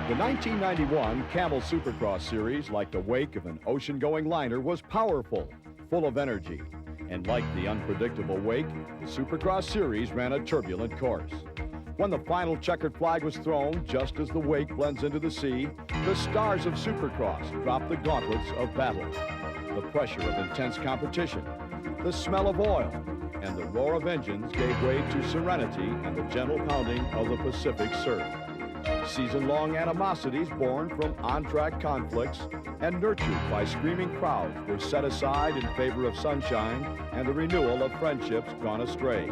The 1991 Camel Supercross Series, like the wake of an ocean-going liner, was powerful, full of energy. And like the unpredictable wake, the Supercross Series ran a turbulent course. When the final checkered flag was thrown, just as the wake blends into the sea, the stars of Supercross dropped the gauntlets of battle. The pressure of intense competition, the smell of oil, and the roar of engines gave way to serenity and the gentle pounding of the Pacific surf. Season-long animosities born from on-track conflicts and nurtured by screaming crowds were set aside in favor of sunshine and the renewal of friendships gone astray.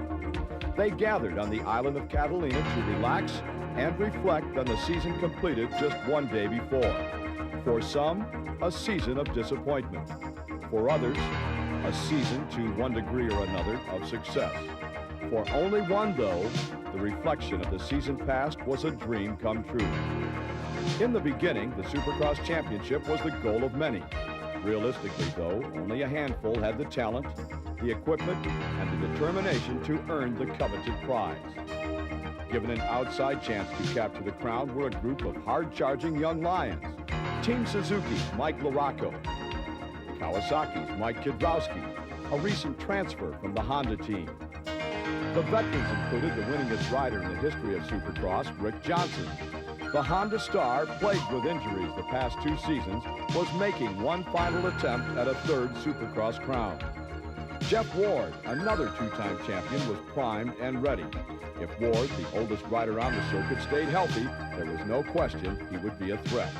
They gathered on the island of Catalina to relax and reflect on the season completed just one day before. For some, a season of disappointment. For others, a season to one degree or another of success. For only one, though, the reflection of the season past was a dream come true. In the beginning, the Supercross Championship was the goal of many. Realistically, though, only a handful had the talent, the equipment, and the determination to earn the coveted prize. Given an outside chance to capture the crown were a group of hard-charging young lions. Team Suzuki's Mike LaRocco, Kawasaki's Mike Kidrowski, a recent transfer from the Honda team. The veterans included the winningest rider in the history of Supercross, Rick Johnson. The Honda star, plagued with injuries the past two seasons, was making one final attempt at a third Supercross crown. Jeff Ward, another two-time champion, was primed and ready. If Ward, the oldest rider on the circuit, stayed healthy, there was no question he would be a threat.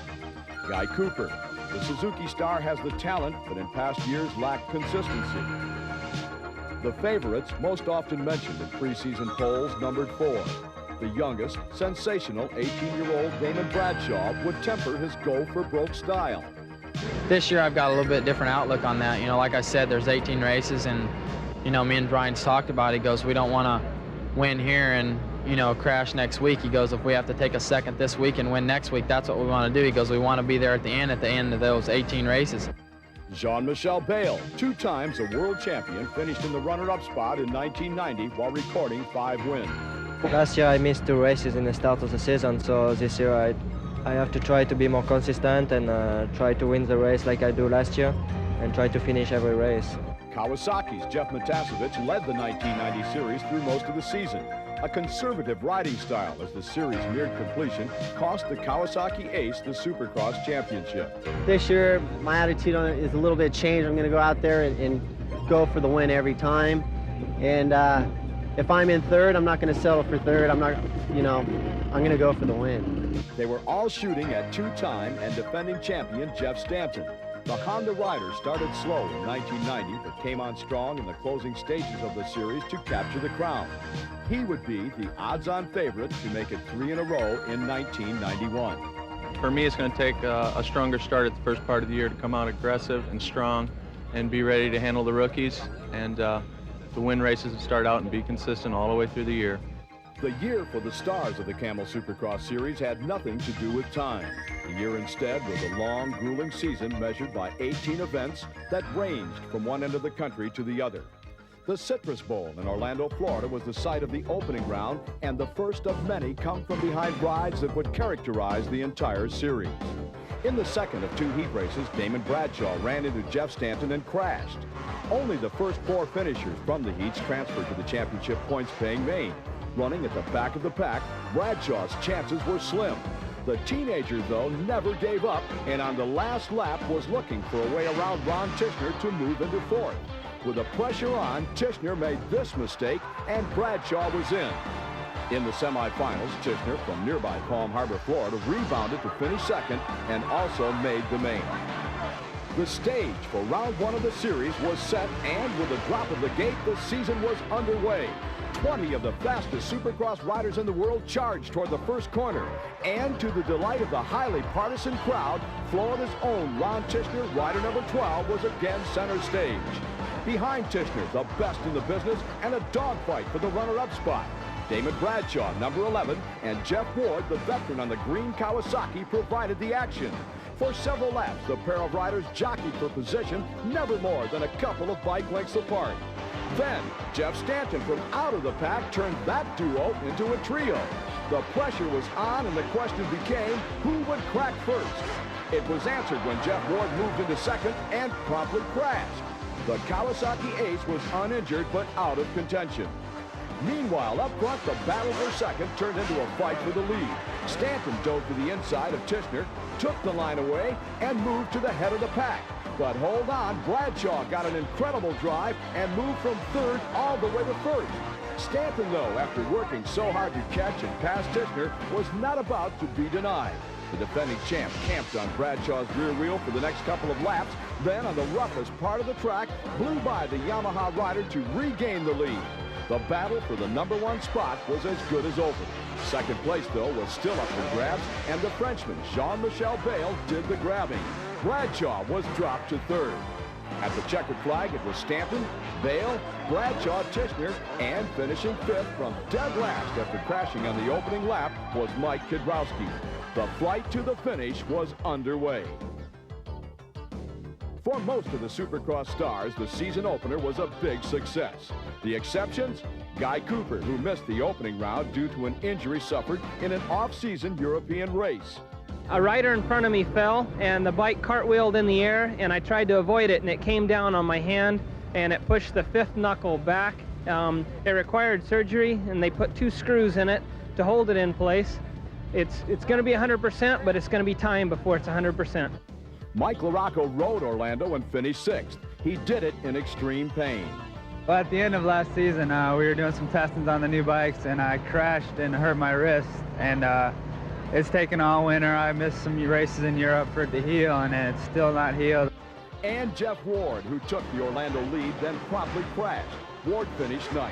Guy Cooper, the Suzuki star, has the talent, but in past years lacked consistency. The favorites, most often mentioned in preseason polls, numbered 4. The youngest, sensational 18-year-old Damon Bradshaw would temper his go-for-broke style. This year I've got a little bit different outlook on that. You know, like I said, there's 18 races, and, you know, me and Brian's talked about it. He goes, we don't want to win here and, you know, crash next week. He goes, if we have to take a second this week and win next week, that's what we want to do. He goes, we want to be there at the end of those 18 races. Jean-Michel Bayle, 2 times a world champion, finished in the runner-up spot in 1990 while recording 5 wins. Last year I missed 2 races in the start of the season, so this year I have to try to be more consistent and try to win the race like I do last year and try to finish every race. Kawasaki's Jeff Matasevich led the 1990 series through most of the season. A conservative riding style as the series neared completion cost the Kawasaki ace the Supercross championship. This year, my attitude on it is a little bit changed. I'm going to go out there and go for the win every time. And if I'm in third, I'm not going to settle for third. I'm going to go for the win. They were all shooting at 2-time and defending champion Jeff Stanton. The Honda rider started slow in 1990, but came on strong in the closing stages of the series to capture the crown. He would be the odds-on favorite to make it 3 in a row in 1991. For me, it's going to take a stronger start at the first part of the year to come out aggressive and strong and be ready to handle the rookies and to win races and start out and be consistent all the way through the year. The year for the stars of the Camel Supercross Series had nothing to do with time. The year instead was a long, grueling season measured by 18 events that ranged from one end of the country to the other. The Citrus Bowl in Orlando, Florida was the site of the opening round and the first of many come-from-behind rides that would characterize the entire series. In the second of 2 heat races, Damon Bradshaw ran into Jeff Stanton and crashed. Only the first 4 finishers from the heats transferred to the championship points-paying main. Running at the back of the pack, Bradshaw's chances were slim. The teenager, though, never gave up, and on the last lap was looking for a way around Ron Tishner to move into 4th. With the pressure on, Tishner made this mistake, and Bradshaw was in. In the semifinals, Tishner from nearby Palm Harbor, Florida, rebounded to finish 2nd and also made the main. The stage for round 1 of the series was set, and with the drop of the gate, the season was underway. 20 of the fastest Supercross riders in the world charged toward the first corner. And to the delight of the highly partisan crowd, Florida's own Ron Tishner, rider number 12, was again center stage. Behind Tishner, the best in the business, and a dogfight for the runner-up spot. Damon Bradshaw, number 11, and Jeff Ward, the veteran on the green Kawasaki, provided the action. For several laps, the pair of riders jockeyed for position, never more than a couple of bike lengths apart. Then, Jeff Stanton from out of the pack turned that duo into a trio. The pressure was on, and the question became, who would crack first? It was answered when Jeff Ward moved into second and promptly crashed. The Kawasaki ace was uninjured but out of contention. Meanwhile, up front, the battle for second turned into a fight for the lead. Stanton dove to the inside of Tishner, took the line away, and moved to the head of the pack. But hold on, Bradshaw got an incredible drive and moved from third all the way to first. Stanton, though, after working so hard to catch and pass Tishner, was not about to be denied. The defending champ camped on Bradshaw's rear wheel for the next couple of laps, then on the roughest part of the track, blew by the Yamaha rider to regain the lead. The battle for the #1 spot was as good as over. Second place, though, was still up for grabs, and the Frenchman, Jean-Michel Bayle, did the grabbing. Bradshaw was dropped to third. At the checkered flag, it was Stanton, Bayle, Bradshaw, Tishner, and finishing fifth from dead last after crashing on the opening lap was Mike Kidrowski. The flight to the finish was underway. For most of the Supercross stars, the season opener was a big success. The exceptions? Guy Cooper, who missed the opening round due to an injury suffered in an off-season European race. A rider in front of me fell, and the bike cartwheeled in the air, and I tried to avoid it, and it came down on my hand, and it pushed the fifth knuckle back. It required surgery, and they put 2 screws in it to hold it in place. It's going to be 100%, but it's going to be time before it's 100%. Mike LaRocco rode Orlando and finished 6th. He did it in extreme pain. Well, at the end of last season, we were doing some testings on the new bikes, and I crashed and hurt my wrist, and it's taken all winter. I missed some races in Europe for it to heal, and it's still not healed. And Jeff Ward, who took the Orlando lead, then promptly crashed. Ward finished 9th.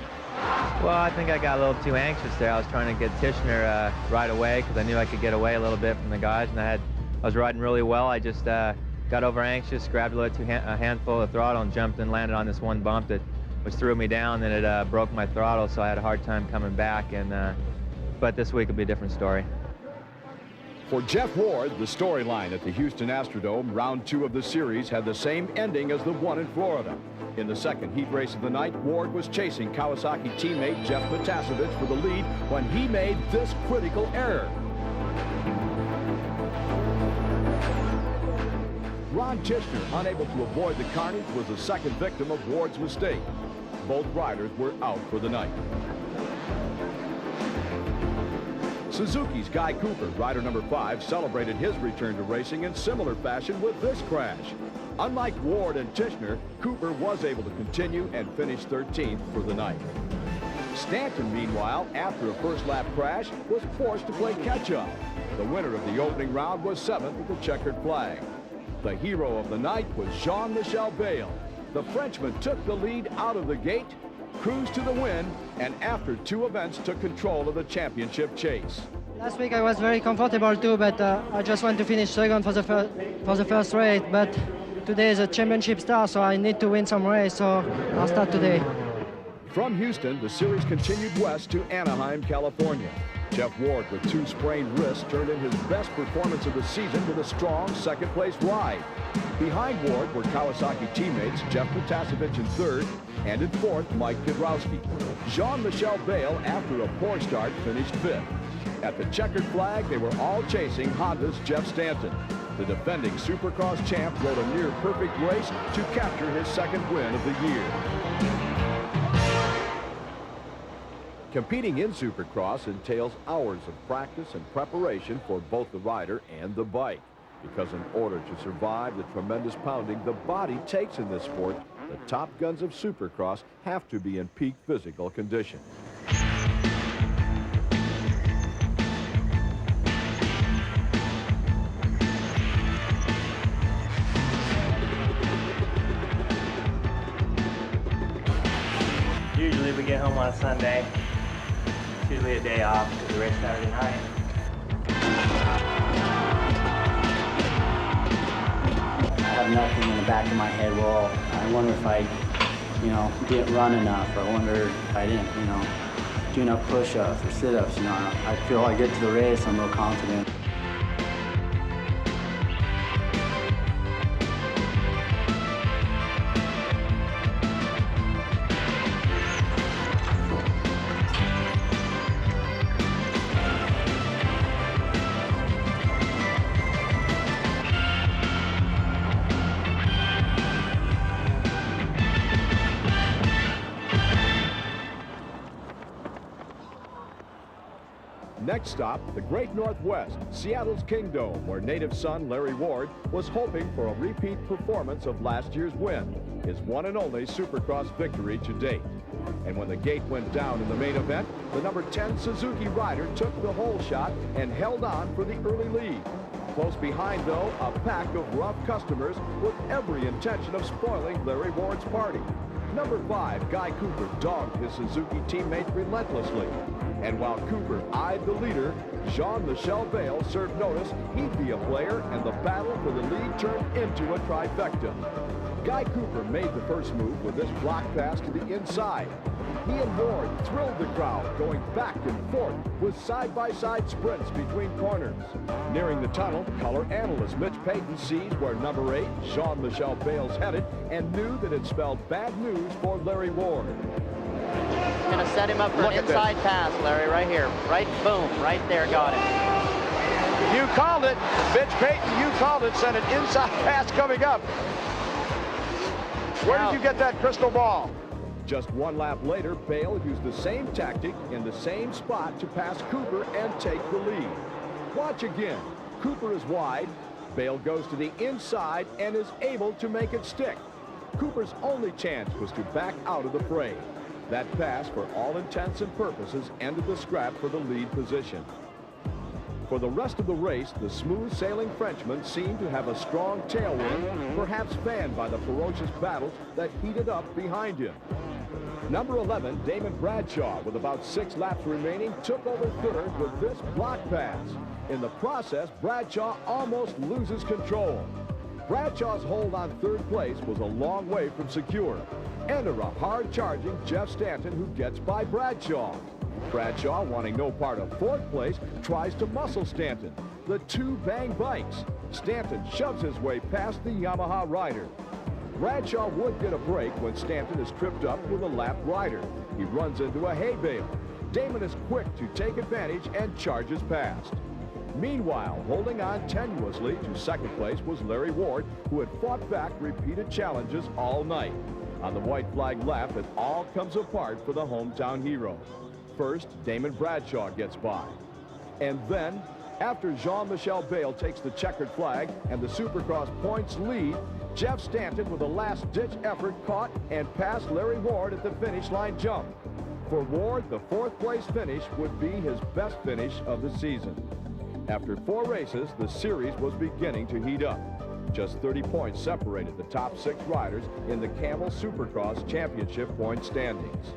Well, I think I got a little too anxious there. I was trying to get Tishner right away because I knew I could get away a little bit from the guys, and I was riding really well. I just got over anxious, grabbed a handful of throttle, and jumped and landed on this one bump which threw me down, and it broke my throttle, so I had a hard time coming back. But this week will be a different story. For Jeff Ward, the storyline at the Houston Astrodome, round 2 of the series, had the same ending as the one in Florida. In the second heat race of the night, Ward was chasing Kawasaki teammate Jeff Potasevich for the lead when he made this critical error. Ron Tishner, unable to avoid the carnage, was the second victim of Ward's mistake. Both riders were out for the night. Suzuki's Guy Cooper, rider number 5, celebrated his return to racing in similar fashion with this crash. Unlike Ward and Tishner, Cooper was able to continue and finish 13th for the night. Stanton, meanwhile, after a first-lap crash, was forced to play catch-up. The winner of the opening round was 7th with the checkered flag. The hero of the night was Jean-Michel Bayle. The Frenchman took the lead out of the gate, cruised to the win, and after 2 events took control of the championship chase. Last week I was very comfortable too, but I just want to finish second for the first race. But today is a championship start, so I need to win some race, so I'll start today. From Houston, the series continued west to Anaheim, California. Jeff Ward, with 2 sprained wrists, turned in his best performance of the season with a strong second-place ride. Behind Ward were Kawasaki teammates Jeff Potasevich in 3rd, and in 4th, Mike Kidrowski. Jean-Michel Bayle, after a poor start, finished 5th. At the checkered flag, they were all chasing Honda's Jeff Stanton. The defending Supercross champ rode a near-perfect race to capture his 2nd win of the year. Competing in Supercross entails hours of practice and preparation for both the rider and the bike. Because in order to survive the tremendous pounding the body takes in this sport, the top guns of Supercross have to be in peak physical condition. Usually we get home on Sunday. It's usually a day off because we race Saturday night. I have nothing in the back of my head. Well, I wonder if I, didn't run enough. I wonder if I didn't, do enough push-ups or sit-ups. I feel I get to the race, I'm real confident. Next stop, the Great Northwest, Seattle's Kingdome, where native son Larry Ward was hoping for a repeat performance of last year's win, his one and only Supercross victory to date. And when the gate went down in the main event, the number 10 Suzuki rider took the hole shot and held on for the early lead. Close behind, though, a pack of rough customers with every intention of spoiling Larry Ward's party. Number 5, Guy Cooper, dogged his Suzuki teammate relentlessly. And while Cooper eyed the leader, Jean-Michel Bayle served notice he'd be a player, and the battle for the lead turned into a trifecta. Guy Cooper made the first move with this block pass to the inside. He and Ward thrilled the crowd, going back and forth with side-by-side sprints between corners. Nearing the tunnel, color analyst Mitch Payton sees where number 8, Jean-Michel Bayle's headed, and knew that it spelled bad news for Larry Ward. Gonna set him up for an inside pass, Larry, right here. Right, boom, right there, got it. You called it, Mitch Payton, you called it, sent an inside pass coming up. Where did you get that crystal ball? Just one lap later, Bayle used the same tactic in the same spot to pass Cooper and take the lead. Watch again. Cooper is wide. Bayle goes to the inside and is able to make it stick. Cooper's only chance was to back out of the fray. That pass, for all intents and purposes, ended the scrap for the lead position. For the rest of the race, the smooth-sailing Frenchman seemed to have a strong tailwind, perhaps fanned by the ferocious battles that heated up behind him. Number 11, Damon Bradshaw, with about 6 laps remaining, took over third with this block pass. In the process, Bradshaw almost loses control. Bradshaw's hold on third place was a long way from secure. Enter a hard-charging Jeff Stanton, who gets by Bradshaw. Bradshaw, wanting no part of fourth place, tries to muscle Stanton. The two bang bikes. Stanton shoves his way past the Yamaha rider. Bradshaw would get a break when Stanton is tripped up with a lap rider. He runs into a hay bale. Damon is quick to take advantage and charges past. Meanwhile, holding on tenuously to second place was Larry Ward, who had fought back repeated challenges all night. On the white flag lap, it all comes apart for the hometown hero. First, Damon Bradshaw gets by. And then, after Jean-Michel Bayle takes the checkered flag and the Supercross points lead, Jeff Stanton, with a last-ditch effort, caught and passed Larry Ward at the finish line jump. For Ward, the fourth-place finish would be his best finish of the season. After 4 races, the series was beginning to heat up. Just 30 points separated the top 6 riders in the Camel Supercross Championship point standings.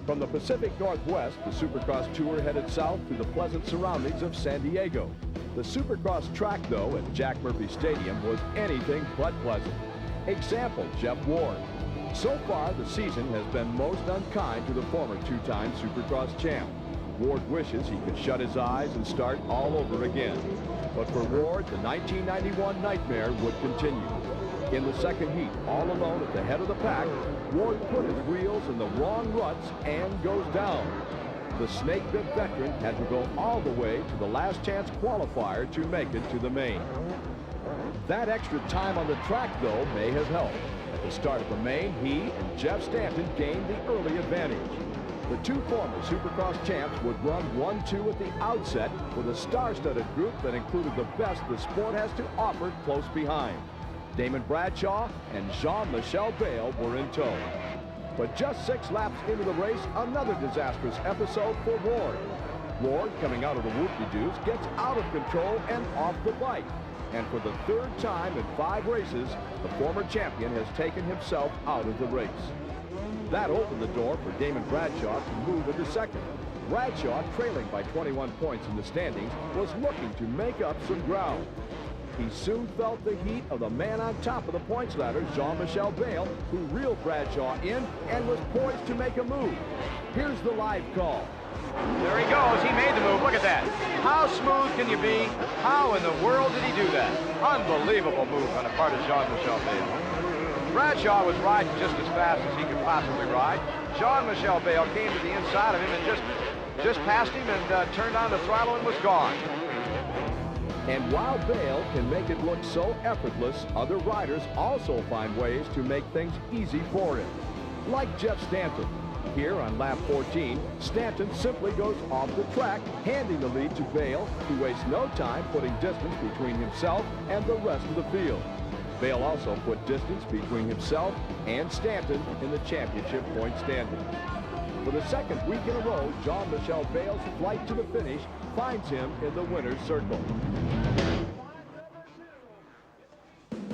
From the Pacific Northwest, the Supercross Tour headed south through the pleasant surroundings of San Diego. The Supercross track, though, at Jack Murphy Stadium was anything but pleasant. Example, Jeff Ward. So far, the season has been most unkind to the former 2-time Supercross champ. Ward wishes he could shut his eyes and start all over again. But for Ward, the 1991 nightmare would continue. In the second heat, all alone at the head of the pack, Ward put his wheels in the wrong ruts and goes down. The snake-bit veteran had to go all the way to the last chance qualifier to make it to the main. That extra time on the track, though, may have helped. At the start of the main, he and Jeff Stanton gained the early advantage. The two former Supercross champs would run 1-2 at the outset with a star-studded group that included the best the sport has to offer close behind. Damon Bradshaw and Jean-Michel Bayle were in tow. But just 6 laps into the race, another disastrous episode for Ward. Ward, coming out of the whoop-de-doos, gets out of control and off the bike. And for the 3rd time in 5 races, the former champion has taken himself out of the race. That opened the door for Damon Bradshaw to move into second. Bradshaw, trailing by 21 points in the standings, was looking to make up some ground. He soon felt the heat of the man on top of the points ladder, Jean-Michel Bayle, who reeled Bradshaw in and was poised to make a move. Here's the live call. There he goes. He made the move. Look at that. How smooth can you be? How in the world did he do that? Unbelievable move on the part of Jean-Michel Bayle. Bradshaw was riding just as fast as he could possibly ride. Jean-Michel Bayle came to the inside of him and just passed him and turned on the throttle and was gone. And while Bayle can make it look so effortless, other riders also find ways to make things easy for him. Like Jeff Stanton. Here on lap 14, Stanton simply goes off the track, handing the lead to Bayle, who wastes no time putting distance between himself and the rest of the field. Bayle also put distance between himself and Stanton in the championship point standings. For the second week in a row, Jean-Michel Bayle's flight to the finish finds him in the winner's circle.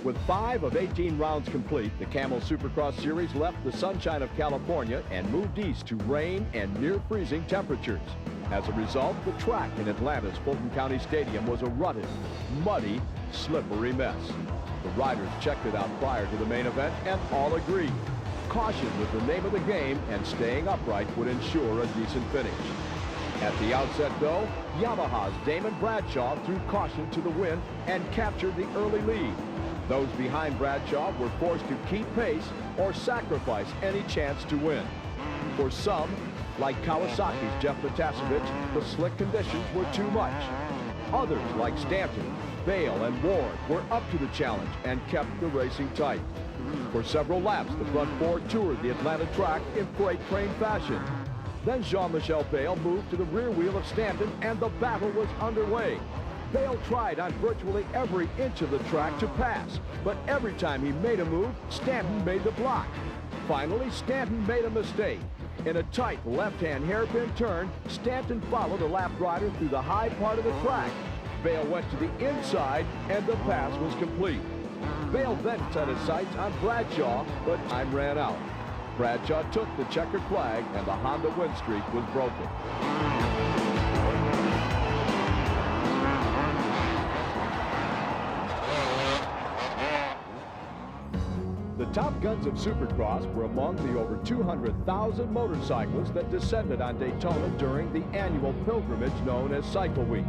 With 5 of 18 rounds complete, the Camel Supercross Series left the sunshine of California and moved east to rain and near-freezing temperatures. As a result, the track in Atlanta's Fulton County Stadium was a rutted, muddy, slippery mess. The riders checked it out prior to the main event and all agreed. Caution was the name of the game, and staying upright would ensure a decent finish. At the outset, though, Yamaha's Damon Bradshaw threw caution to the wind and captured the early lead. Those behind Bradshaw were forced to keep pace or sacrifice any chance to win. For some, like Kawasaki's Jeff Matasevich, the slick conditions were too much. Others, like Stanton, Bayle, and Ward, were up to the challenge and kept the racing tight. For several laps, the front four toured the Atlanta track in freight train fashion. Then Jean-Michel Bayle moved to the rear wheel of Stanton, and the battle was underway. Bayle tried on virtually every inch of the track to pass, but every time he made a move, Stanton made the block. Finally, Stanton made a mistake. In a tight left-hand hairpin turn, Stanton followed a lap rider through the high part of the track. Bayle went to the inside, and the pass was complete. Bayle then set his sights on Bradshaw, but time ran out. Bradshaw took the checkered flag, and the Honda win streak was broken. The top guns of Supercross were among the over 200,000 motorcyclists that descended on Daytona during the annual pilgrimage known as Cycle Week.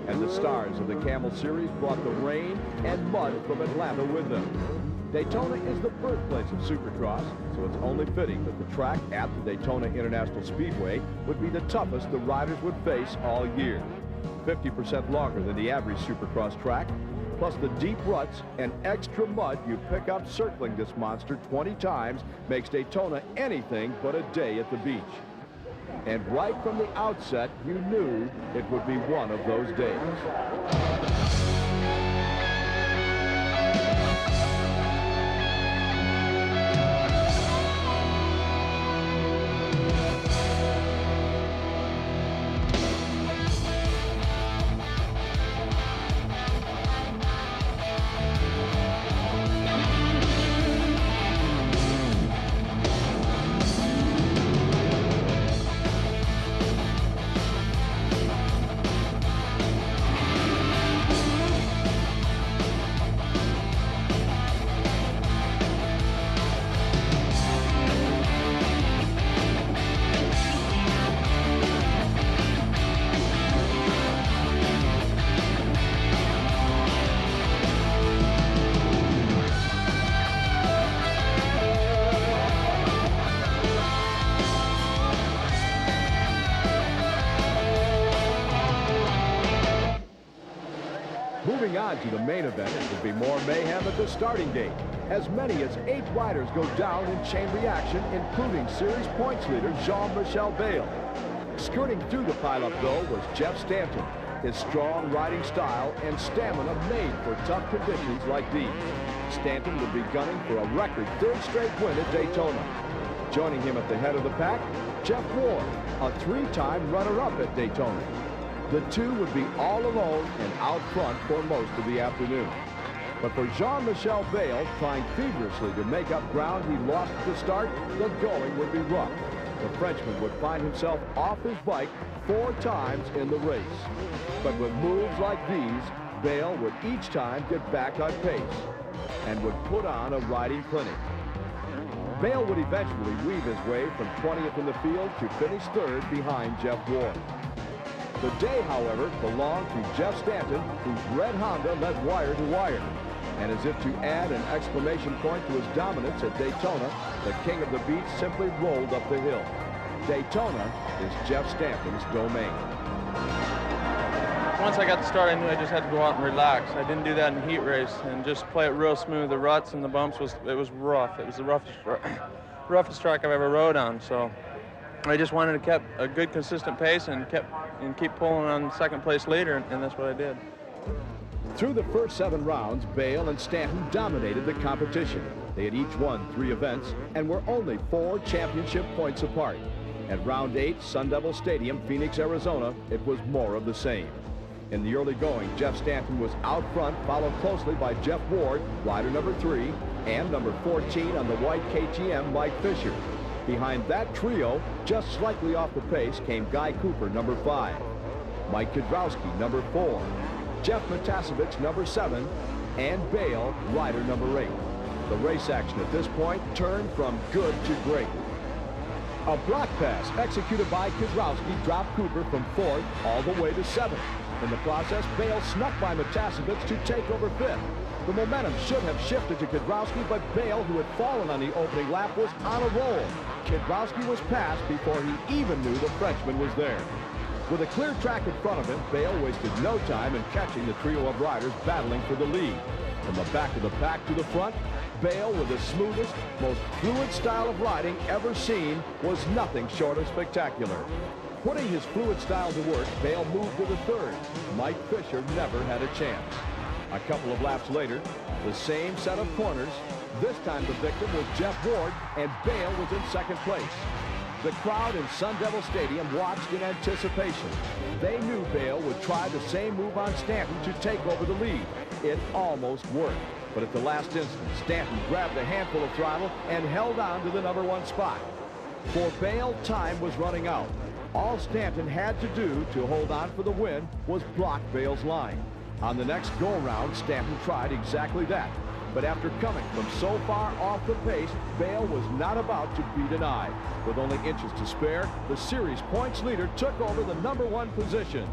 And the stars of the Camel Series brought the rain and mud from Atlanta with them. Daytona is the birthplace of Supercross, so it's only fitting that the track at the Daytona International Speedway would be the toughest the riders would face all year. 50% longer than the average Supercross track, plus the deep ruts and extra mud you pick up circling this monster 20 times makes Daytona anything but a day at the beach. And right from the outset, you knew it would be one of those days. Moving on to the main event, it will be more mayhem at the starting gate. As many as 8 riders go down in chain reaction, including series points leader Jean-Michel Bayle. Skirting through the pileup, though, was Jeff Stanton. His strong riding style and stamina made for tough conditions like these. Stanton would be gunning for a record 3rd straight win at Daytona. Joining him at the head of the pack, Jeff Ward, a 3-time runner-up at Daytona. The two would be all alone and out front for most of the afternoon. But for Jean-Michel Bayle, trying feverishly to make up ground he lost at the start, the going would be rough. The Frenchman would find himself off his bike 4 times in the race. But with moves like these, Bayle would each time get back on pace and would put on a riding clinic. Bayle would eventually weave his way from 20th in the field to finish 3rd behind Jeff Ward. The day, however, belonged to Jeff Stanton, whose red Honda led wire to wire. And as if to add an exclamation point to his dominance at Daytona, the king of the beach simply rolled up the hill. Daytona is Jeff Stanton's domain. Once I got the start, I knew I just had to go out and relax. I didn't do that in the heat race and just play it real smooth. The ruts and the bumps was rough. It was the roughest track I've ever rode on. So I just wanted to keep a good, consistent pace and keep pulling on the second place leader, and that's what I did. Through the first 7 rounds, Bayle and Stanton dominated the competition. They had each won 3 events and were only 4 championship points apart. At round 8, Sun Devil Stadium, Phoenix, Arizona, it was more of the same. In the early going, Jeff Stanton was out front, followed closely by Jeff Ward, rider number 3, and number 14 on the white KTM, Mike Fisher. Behind that trio, just slightly off the pace, came Guy Cooper, number 5, Mike Kudrowski, number 4, Jeff Matasevich, number 7, and Bayle, rider number 8. The race action at this point turned from good to great. A block pass executed by Kudrowski dropped Cooper from 4th all the way to 7th. In the process, Bayle snuck by Matasevich to take over 5th. The momentum should have shifted to Kudrowski, but Bayle, who had fallen on the opening lap, was on a roll. Kudrowski was passed before he even knew the Frenchman was there. With a clear track in front of him, Bayle wasted no time in catching the trio of riders battling for the lead. From the back of the pack to the front, Bayle, with the smoothest, most fluid style of riding ever seen, was nothing short of spectacular. Putting his fluid style to work, Bayle moved to the 3rd. Mike Fisher never had a chance. A couple of laps later, the same set of corners. This time the victim was Jeff Ward, and Bayle was in 2nd place. The crowd in Sun Devil Stadium watched in anticipation. They knew Bayle would try the same move on Stanton to take over the lead. It almost worked, but at the last instant, Stanton grabbed a handful of throttle and held on to the number 1 spot. For Bayle, time was running out. All Stanton had to do to hold on for the win was block Bayle's line. On the next go-around, Stanton tried exactly that. But after coming from so far off the pace, Bayle was not about to be denied. With only inches to spare, the series points leader took over the number 1 position.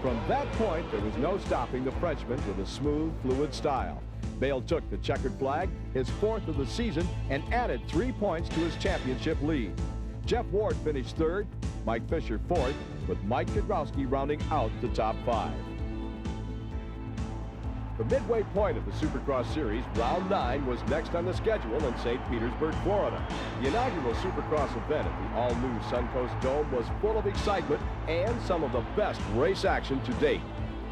From that point, there was no stopping the Frenchman with a smooth, fluid style. Bayle took the checkered flag, his 4th of the season, and added 3 points to his championship lead. Jeff Ward finished 3rd, Mike Fisher 4th, with Mike Kudrowski rounding out the top 5. The midway point of the Supercross Series, round 9, was next on the schedule in St. Petersburg, Florida. The inaugural Supercross event at the all-new Suncoast Dome was full of excitement and some of the best race action to date.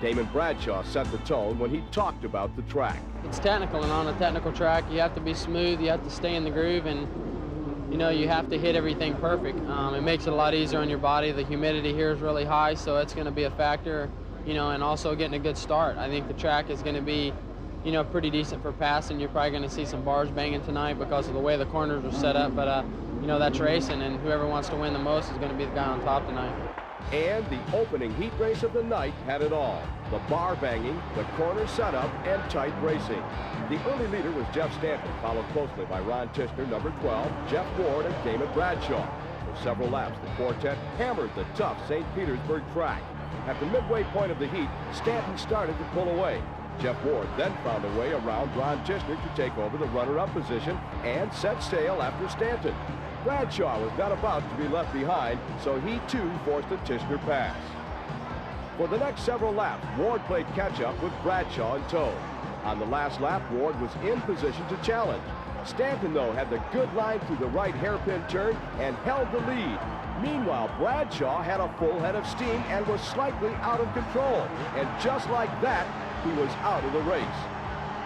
Damon Bradshaw set the tone when he talked about the track. It's technical, and on a technical track, you have to be smooth, you have to stay in the groove, and you know, you have to hit everything perfect. It makes it a lot easier on your body. The humidity here is really high, so it's going to be a factor, you know, and also getting a good start. I think the track is going to be, you know, pretty decent for passing. You're probably going to see some bars banging tonight because of the way the corners are set up, but, you know, that's racing, and whoever wants to win the most is going to be the guy on top tonight. And the opening heat race of the night had it all. The bar banging, the corner setup, and tight racing. The early leader was Jeff Stanton, followed closely by Ron Tishner, number 12, Jeff Ward, and Damon Bradshaw. For several laps, the quartet hammered the tough St. Petersburg track. At the midway point of the heat, Stanton started to pull away. Jeff Ward then found a way around Ron Tishner to take over the runner-up position and set sail after Stanton. Bradshaw was not about to be left behind, so he too forced a Tishner pass. For the next several laps, Ward played catch-up with Bradshaw in tow. On the last lap, Ward was in position to challenge. Stanton, though, had the good line through the right hairpin turn and held the lead. Meanwhile, Bradshaw had a full head of steam and was slightly out of control. And just like that, he was out of the race.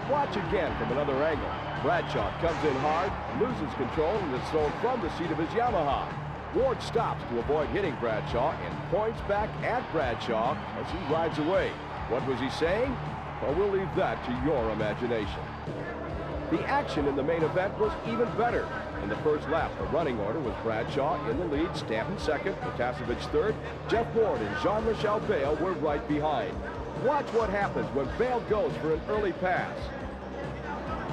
Watch again from another angle. Bradshaw comes in hard, loses control, and is thrown from the seat of his Yamaha. Ward stops to avoid hitting Bradshaw and points back at Bradshaw as he rides away. What was he saying? Well, we'll leave that to your imagination. The action in the main event was even better. In the first lap, the running order was Bradshaw in the lead, Stanton 2nd, Matasevich 3rd, Jeff Ward and Jean-Michel Bayle were right behind. Watch what happens when Bayle goes for an early pass.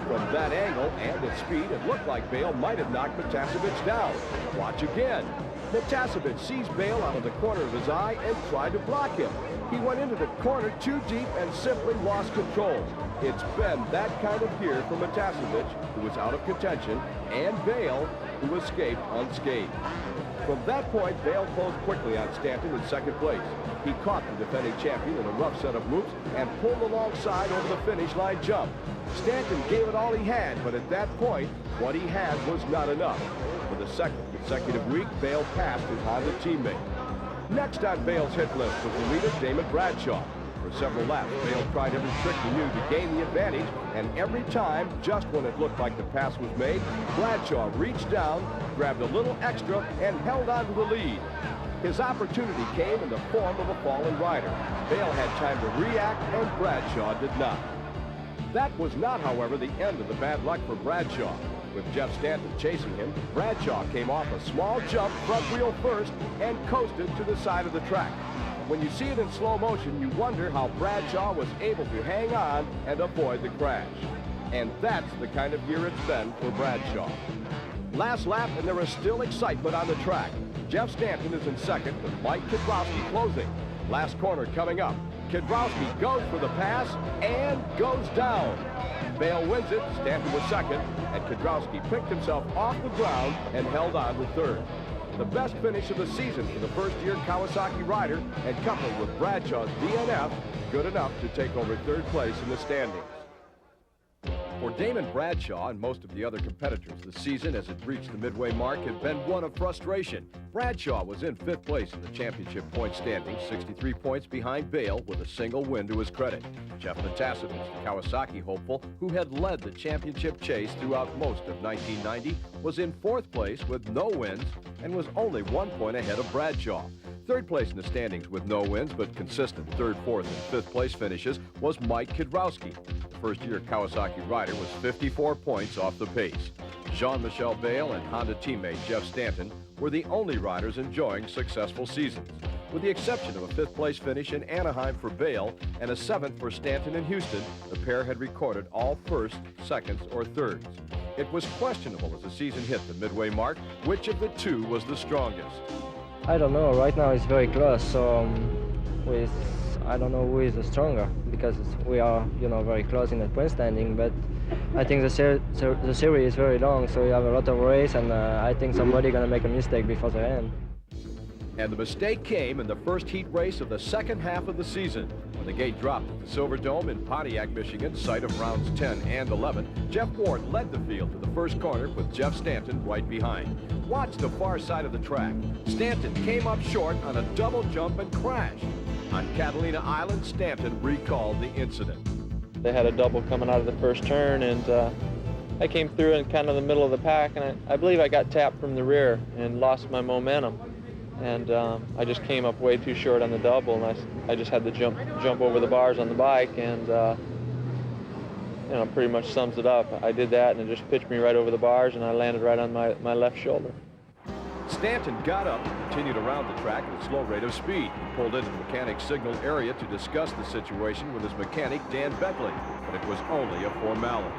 From that angle and at speed, it looked like Bayle might have knocked Matasevich down. Watch again. Matasevich sees Bayle out of the corner of his eye and tried to block him. He went into the corner too deep and simply lost control. It's been that kind of gear for Matasevich, who was out of contention, and Bayle, who escaped unscathed. From that point, Bayle closed quickly on Stanton in 2nd place. He caught the defending champion in a rough set of moves and pulled alongside over the finish line jump. Stanton gave it all he had, but at that point, what he had was not enough. For the second consecutive week, Bayle passed his Honda teammate. Next on Bayle's hit list was the leader, Damon Bradshaw. For several laps, Bayle tried every trick he knew to gain the advantage, and every time, just when it looked like the pass was made, Bradshaw reached down, grabbed a little extra, and held on to the lead. His opportunity came in the form of a fallen rider. Bayle had time to react, and Bradshaw did not. That was not, however, the end of the bad luck for Bradshaw. With Jeff Stanton chasing him, Bradshaw came off a small jump front wheel first and coasted to the side of the track. When you see it in slow motion, you wonder how Bradshaw was able to hang on and avoid the crash. And that's the kind of year it's been for Bradshaw. Last lap, and there is still excitement on the track. Jeff Stanton is in second with Mike Kiedrowski closing. Last corner coming up. Kiedrowski goes for the pass and goes down. Bayle wins it, Stanton was second, and Kiedrowski picked himself off the ground and held on to third. The best finish of the season for the first-year Kawasaki rider, and coupled with Bradshaw's DNF, good enough to take over third place in the standings. For Damon Bradshaw and most of the other competitors, the season as it reached the midway mark had been one of frustration. Bradshaw was in 5th place in the championship point standings, 63 points behind Bayle with a single win to his credit. Jeff Matasevich, the Kawasaki hopeful, who had led the championship chase throughout most of 1990, was in 4th place with no wins and was only 1 point ahead of Bradshaw. 3rd place in the standings with no wins but consistent 3rd, 4th, and 5th place finishes was Mike Kiedrowski. First-year Kawasaki rider was 54 points off the pace. Jean-Michel Bayle and Honda teammate Jeff Stanton were the only riders enjoying successful seasons. With the exception of a 5th place finish in Anaheim for Bayle and a 7th for Stanton in Houston, the pair had recorded all 1st, 2nds, or 3rds. It was questionable as the season hit the midway mark which of the two was the strongest. I don't know. Right now it's very close, so I don't know who is the stronger because we are, very close in the point standing. But I think the series is very long, so we have a lot of race, and I think somebody gonna make a mistake before the end. And the mistake came in the first heat race of the second half of the season. When the gate dropped at the Silverdome in Pontiac, Michigan, site of rounds 10 and 11, Jeff Ward led the field to the first corner with Jeff Stanton right behind. Watch the far side of the track. Stanton came up short on a double jump and crashed. On Catalina Island, Stanton recalled the incident. They had a double coming out of the first turn, and I came through in kind of the middle of the pack, and I believe I got tapped from the rear and lost my momentum. And I just came up way too short on the double, and I just had to jump over the bars on the bike, and pretty much sums it up. I did that, and it just pitched me right over the bars, and I landed right on my left shoulder. Stanton got up and continued around the track at a slow rate of speed. He pulled into the mechanic signal area to discuss the situation with his mechanic, Dan Beckley, but it was only a formality.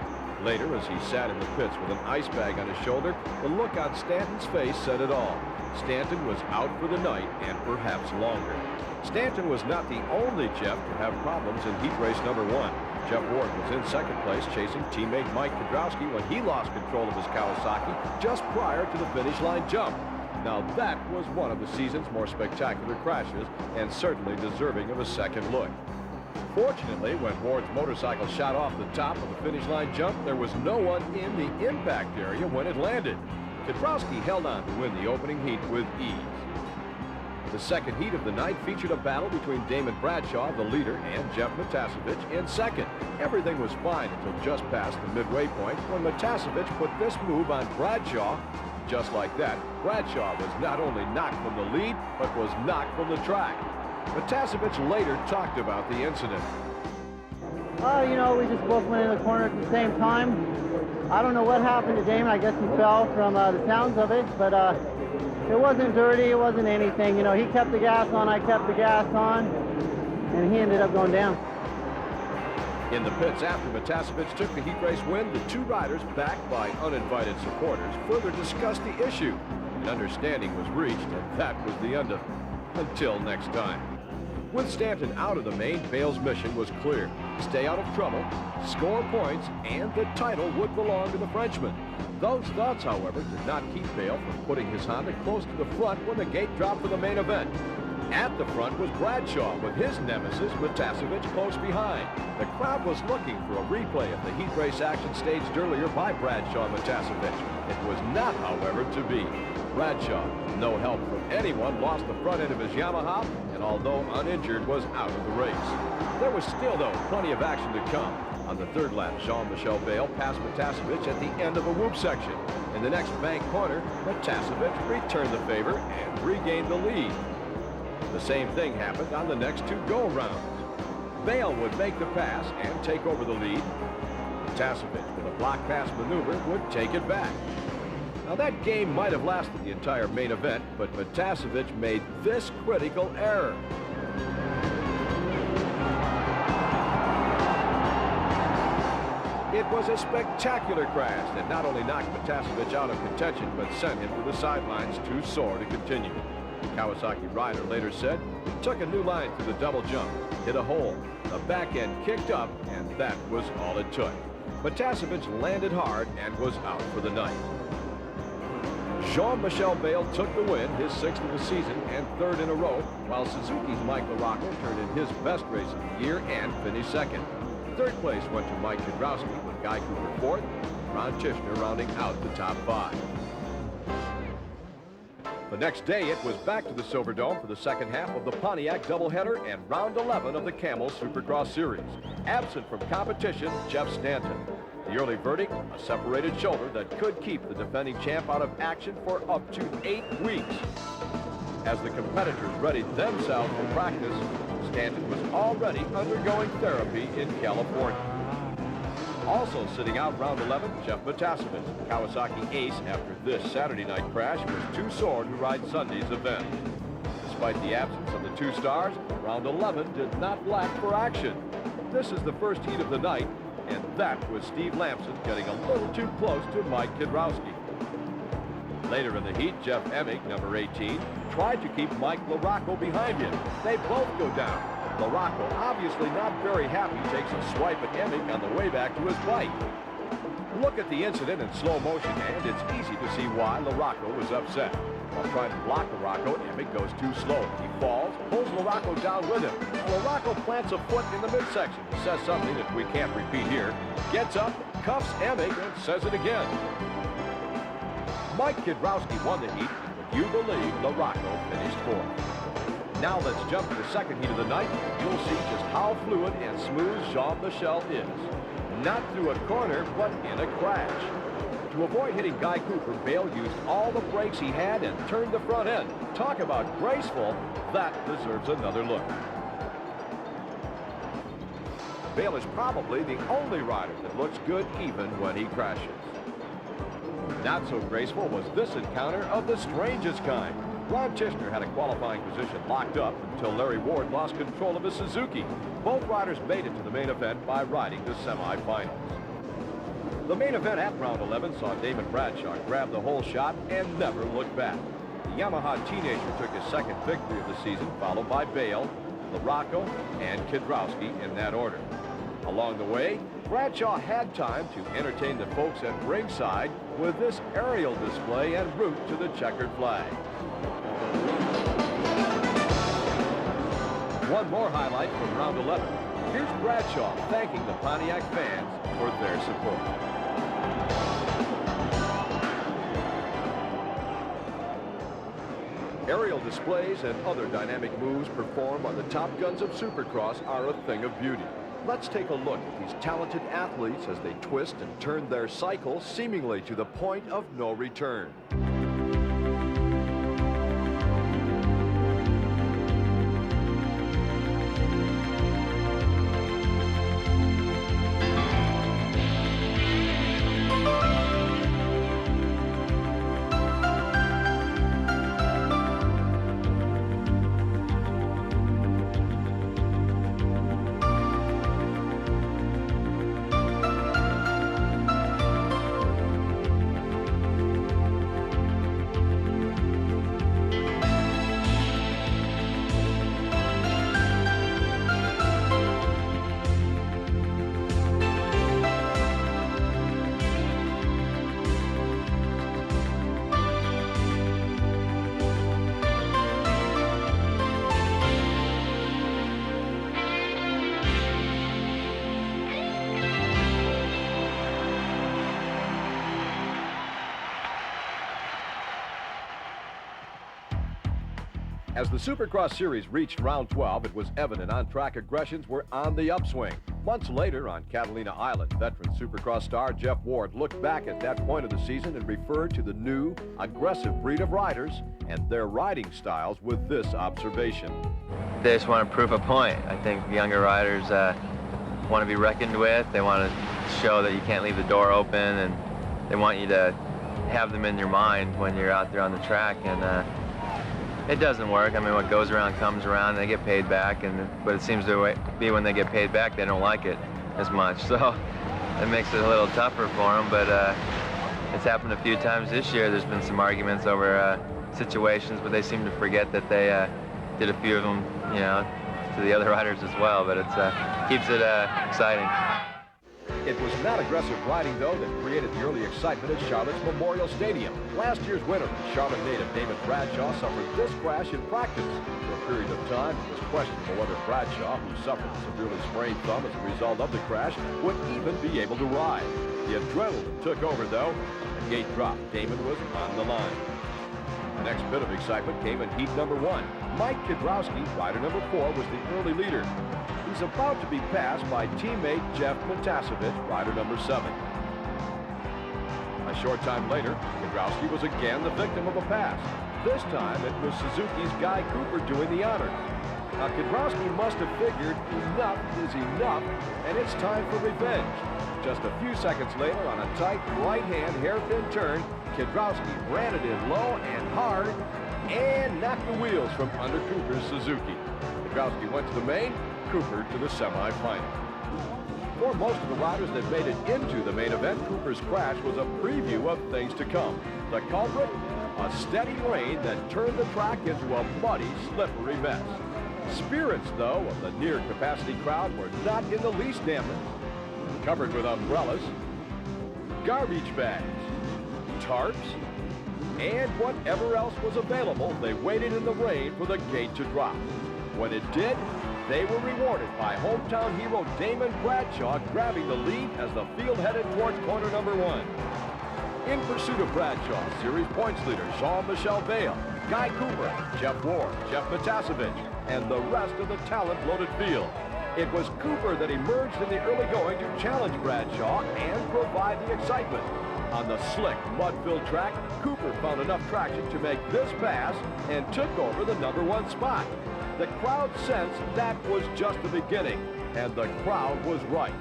Later, as he sat in the pits with an ice bag on his shoulder, the look on Stanton's face said it all. Stanton was out for the night and perhaps longer. Stanton was not the only Jeff to have problems in heat race number 1. Jeff Ward was in 2nd place chasing teammate Mike Kiedrowski when he lost control of his Kawasaki just prior to the finish line jump. Now that was one of the season's more spectacular crashes and certainly deserving of a second look. Fortunately, when Ward's motorcycle shot off the top of the finish line jump, there was no one in the impact area when it landed. Kiedrowski held on to win the opening heat with ease. The second heat of the night featured a battle between Damon Bradshaw, the leader, and Jeff Matasevich in second. Everything was fine until just past the midway point when Matasevich put this move on Bradshaw. Just like that, Bradshaw was not only knocked from the lead, but was knocked from the track. Matasevich later talked about the incident. We just both went in the corner at the same time. I don't know what happened to Damon. I guess he fell from the sounds of it, but it wasn't dirty. It wasn't anything. He kept the gas on. I kept the gas on, and he ended up going down. In the pits after Matasevich took the heat race win, the two riders, backed by uninvited supporters, further discussed the issue. An understanding was reached, and that was the end of it. Until next time. With Stanton out of the main, Bayle's mission was clear. Stay out of trouble, score points, and the title would belong to the Frenchman. Those thoughts, however, did not keep Bayle from putting his Honda close to the front when the gate dropped for the main event. At the front was Bradshaw with his nemesis Matasevich close behind. The crowd was looking for a replay of the heat race action staged earlier by Bradshaw and Matasevich. It was not, however, to be. Bradshaw, no help from anyone, lost the front end of his Yamaha, and although uninjured, was out of the race. There was still, though, plenty of action to come. On the third lap, Jean-Michel Bayle passed Matasevich at the end of a whoop section. In the next bank corner, Matasevich returned the favor and regained the lead. The same thing happened on the next two go-rounds. Bayle would make the pass and take over the lead. Matasevich, with a block pass maneuver, would take it back. Now that game might have lasted the entire main event, but Matasevich made this critical error. It was a spectacular crash that not only knocked Matasevich out of contention, but sent him to the sidelines too sore to continue. The Kawasaki rider later said he took a new line through the double jump, hit a hole, the back end kicked up, and that was all it took. Matasevich landed hard and was out for the night. Jean-Michel Bayle took the win, his 6th of the season and 3rd in a row, while Suzuki's Mike LaRocco turned in his best race of the year and finished 2nd. 3rd place went to Mike Kidrowski, with Guy Cooper 4th, Ron Tishner rounding out the top 5. The next day, it was back to the Silverdome for the second half of the Pontiac doubleheader and round 11 of the Camel Supercross Series. Absent from competition, Jeff Stanton. The early verdict, a separated shoulder that could keep the defending champ out of action for up to 8 weeks. As the competitors readied themselves for practice, Stanton was already undergoing therapy in California. Also sitting out round 11, Jeff Matasevich, Kawasaki ace after this Saturday night crash, was too sore to ride Sunday's event. Despite the absence of the 2 stars, round 11 did not lack for action. This is the first heat of the night, and that was Steve Lamson getting a little too close to Mike Kidrowski. Later in the heat, Jeff Emig, number 18, tried to keep Mike LaRocco behind him. They both go down. LaRocco, obviously not very happy, takes a swipe at Emig on the way back to his bike. Look at the incident in slow motion, and it's easy to see why LaRocco was upset. While trying to block LaRocco, Emig goes too slow. He falls, pulls LaRocco down with him. LaRocco plants a foot in the midsection. He says something that we can't repeat here. Gets up, cuffs Emig, and says it again. Mike Kidrowski won the heat, but you believe LaRocco finished 4th. Now let's jump to the second heat of the night. You'll see just how fluid and smooth Jean-Michel is. Not through a corner, but in a crash. To avoid hitting Guy Cooper, Bayle used all the brakes he had and turned the front end. Talk about graceful. That deserves another look. Bayle is probably the only rider that looks good even when he crashes. Not so graceful was this encounter of the strangest kind. Ron Tishner had a qualifying position locked up until Larry Ward lost control of his Suzuki. Both riders made it to the main event by riding the semifinals. The main event at round 11 saw Damon Bradshaw grab the whole shot and never look back. The Yamaha teenager took his 2nd victory of the season, followed by Bayle, LaRocco, and Kidrowski in that order. Along the way, Bradshaw had time to entertain the folks at ringside with this aerial display en route to the checkered flag. One more highlight from round 11. Here's Bradshaw thanking the Pontiac fans for their support. Aerial displays and other dynamic moves performed on the top guns of Supercross are a thing of beauty. Let's take a look at these talented athletes as they twist and turn their cycle seemingly to the point of no return. As the Supercross Series reached round 12, it was evident on-track aggressions were on the upswing. Months later, on Catalina Island, veteran Supercross star Jeff Ward looked back at that point of the season and referred to the new, aggressive breed of riders and their riding styles with this observation. They just want to prove a point. I think younger riders want to be reckoned with. They want to show that you can't leave the door open, and they want you to have them in your mind when you're out there on the track. And it doesn't work. I mean, what goes around comes around, and they get paid back. But it seems to be when they get paid back, they don't like it as much. So it makes it a little tougher for them. But it's happened a few times this year. There's been some arguments over situations, but they seem to forget that they did a few of them, you know, to the other riders as well. But it keeps it exciting. It was not aggressive riding, though, that created the early excitement at Charlotte's Memorial Stadium. Last year's winner, Charlotte native Damon Bradshaw, suffered this crash in practice. For a period of time, it was questionable whether Bradshaw, who suffered a severely sprained thumb as a result of the crash, would even be able to ride. The adrenaline took over, though. The gate dropped. Damon was on the line. The next bit of excitement came in heat number 1. Mike Kidrowski, rider number 4, was the early leader. He's about to be passed by teammate Jeff Potasevich, rider number 7. A short time later, Kidrowski was again the victim of a pass. This time, it was Suzuki's Guy Cooper doing the honors. Now, Kidrowski must have figured enough is enough, and it's time for revenge. Just a few seconds later, on a tight right-hand hairpin turn, Kidrowski ran it in low and hard and knocked the wheels from under Cooper's Suzuki. Kidrowski went to the main, Cooper to the semifinal. For most of the riders that made it into the main event, Cooper's crash was a preview of things to come. The culprit? A steady rain that turned the track into a muddy, slippery mess. Spirits, though, of the near-capacity crowd were not in the least dampened. Covered with umbrellas, garbage bags, tarps, and whatever else was available, they waited in the rain for the gate to drop. When it did, they were rewarded by hometown hero Damon Bradshaw grabbing the lead as the field headed towards corner number 1. In pursuit of Bradshaw, series points leader Jean-Michel Bayle, Guy Cooper, Jeff Ward, Jeff Potasevich, and the rest of the talent-loaded field. It was Cooper that emerged in the early going to challenge Bradshaw and provide the excitement. On the slick, mud-filled track, Cooper found enough traction to make this pass and took over the number 1 spot. The crowd sensed that was just the beginning, and the crowd was right.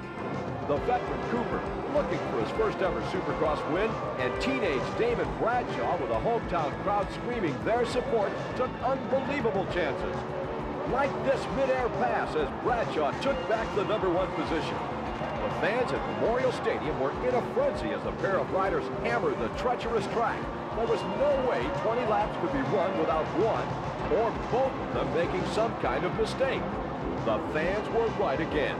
The veteran Cooper, looking for his first ever Supercross win, and teenage Damon Bradshaw, with a hometown crowd screaming their support, took unbelievable chances. Like this mid-air pass as Bradshaw took back the number 1 position. The fans at Memorial Stadium were in a frenzy as the pair of riders hammered the treacherous track. There was no way 20 laps could be run without one or both of them making some kind of mistake. The fans were right again.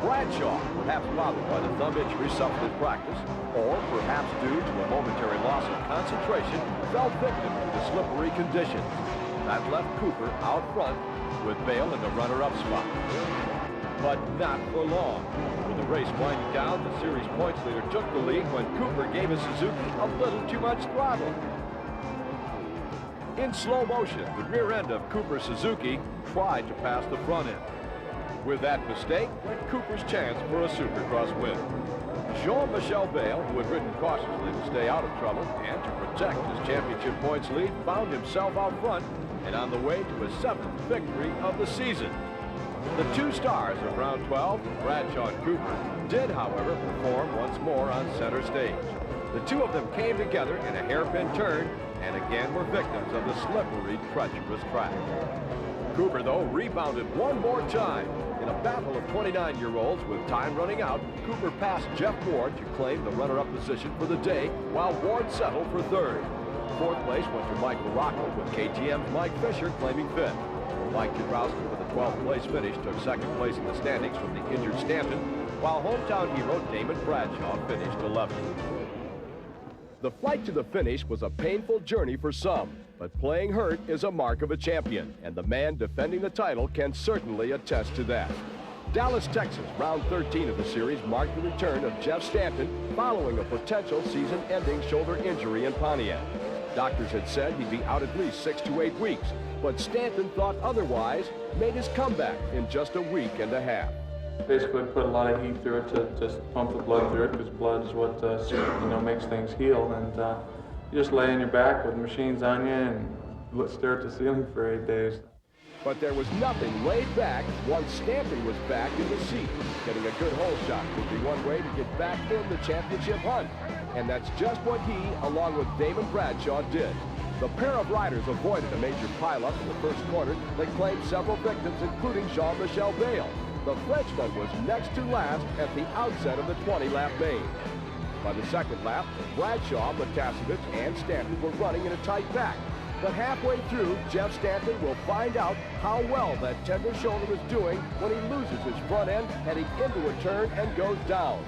Bradshaw, perhaps bothered by the thumb injury suffered in practice, or perhaps due to a momentary loss of concentration, fell victim to the slippery conditions. That left Cooper out front with Bayle in the runner-up spot. But not for long. With the race winding down, the series points leader took the lead when Cooper gave his Suzuki a little too much throttle. In slow motion, the rear end of Cooper's Suzuki tried to pass the front end. With that mistake, went Cooper's chance for a Supercross win. Jean-Michel Bayle, who had ridden cautiously to stay out of trouble and to protect his championship points lead, found himself out front and on the way to his 7th victory of the season. The 2 stars of round 12, Bradshaw and Cooper, did, however, perform once more on center stage. The 2 of them came together in a hairpin turn and again were victims of the slippery, treacherous track. Cooper, though, rebounded one more time. In a battle of 29-year-olds with time running out, Cooper passed Jeff Ward to claim the runner-up position for the day, while Ward settled for 3rd. 4th place went to Mike Morocco, with KTM's Mike Fisher claiming 5th. Mike Kidrowski, with a 12th place finish, took 2nd place in the standings from the injured Stanton, while hometown hero Damon Bradshaw finished 11th. The flight to the finish was a painful journey for some, but playing hurt is a mark of a champion, and the man defending the title can certainly attest to that. Dallas, Texas, round 13 of the series marked the return of Jeff Stanton following a potential season-ending shoulder injury in Pontiac. Doctors had said he'd be out at least 6 to 8 weeks, But Stanton thought otherwise, made his comeback in just a week and a half. Basically put a lot of heat through it to just pump the blood through it, because blood is what makes things heal. And you just lay on your back with machines on you and stare at the ceiling for 8 days. But there was nothing laid back once Stanton was back in the seat. Getting a good hole shot would be one way to get back in the championship hunt. And that's just what he, along with Damon Bradshaw, did. The pair of riders avoided a major pileup in the first corner that claimed several victims, including Jean-Michel Bayle. The Frenchman was next to last at the outset of the 20-lap main. By the second lap, Bradshaw, Motocross, and Stanton were running in a tight back. But halfway through, Jeff Stanton will find out how well that tender shoulder is doing when he loses his front end heading into a turn and goes down.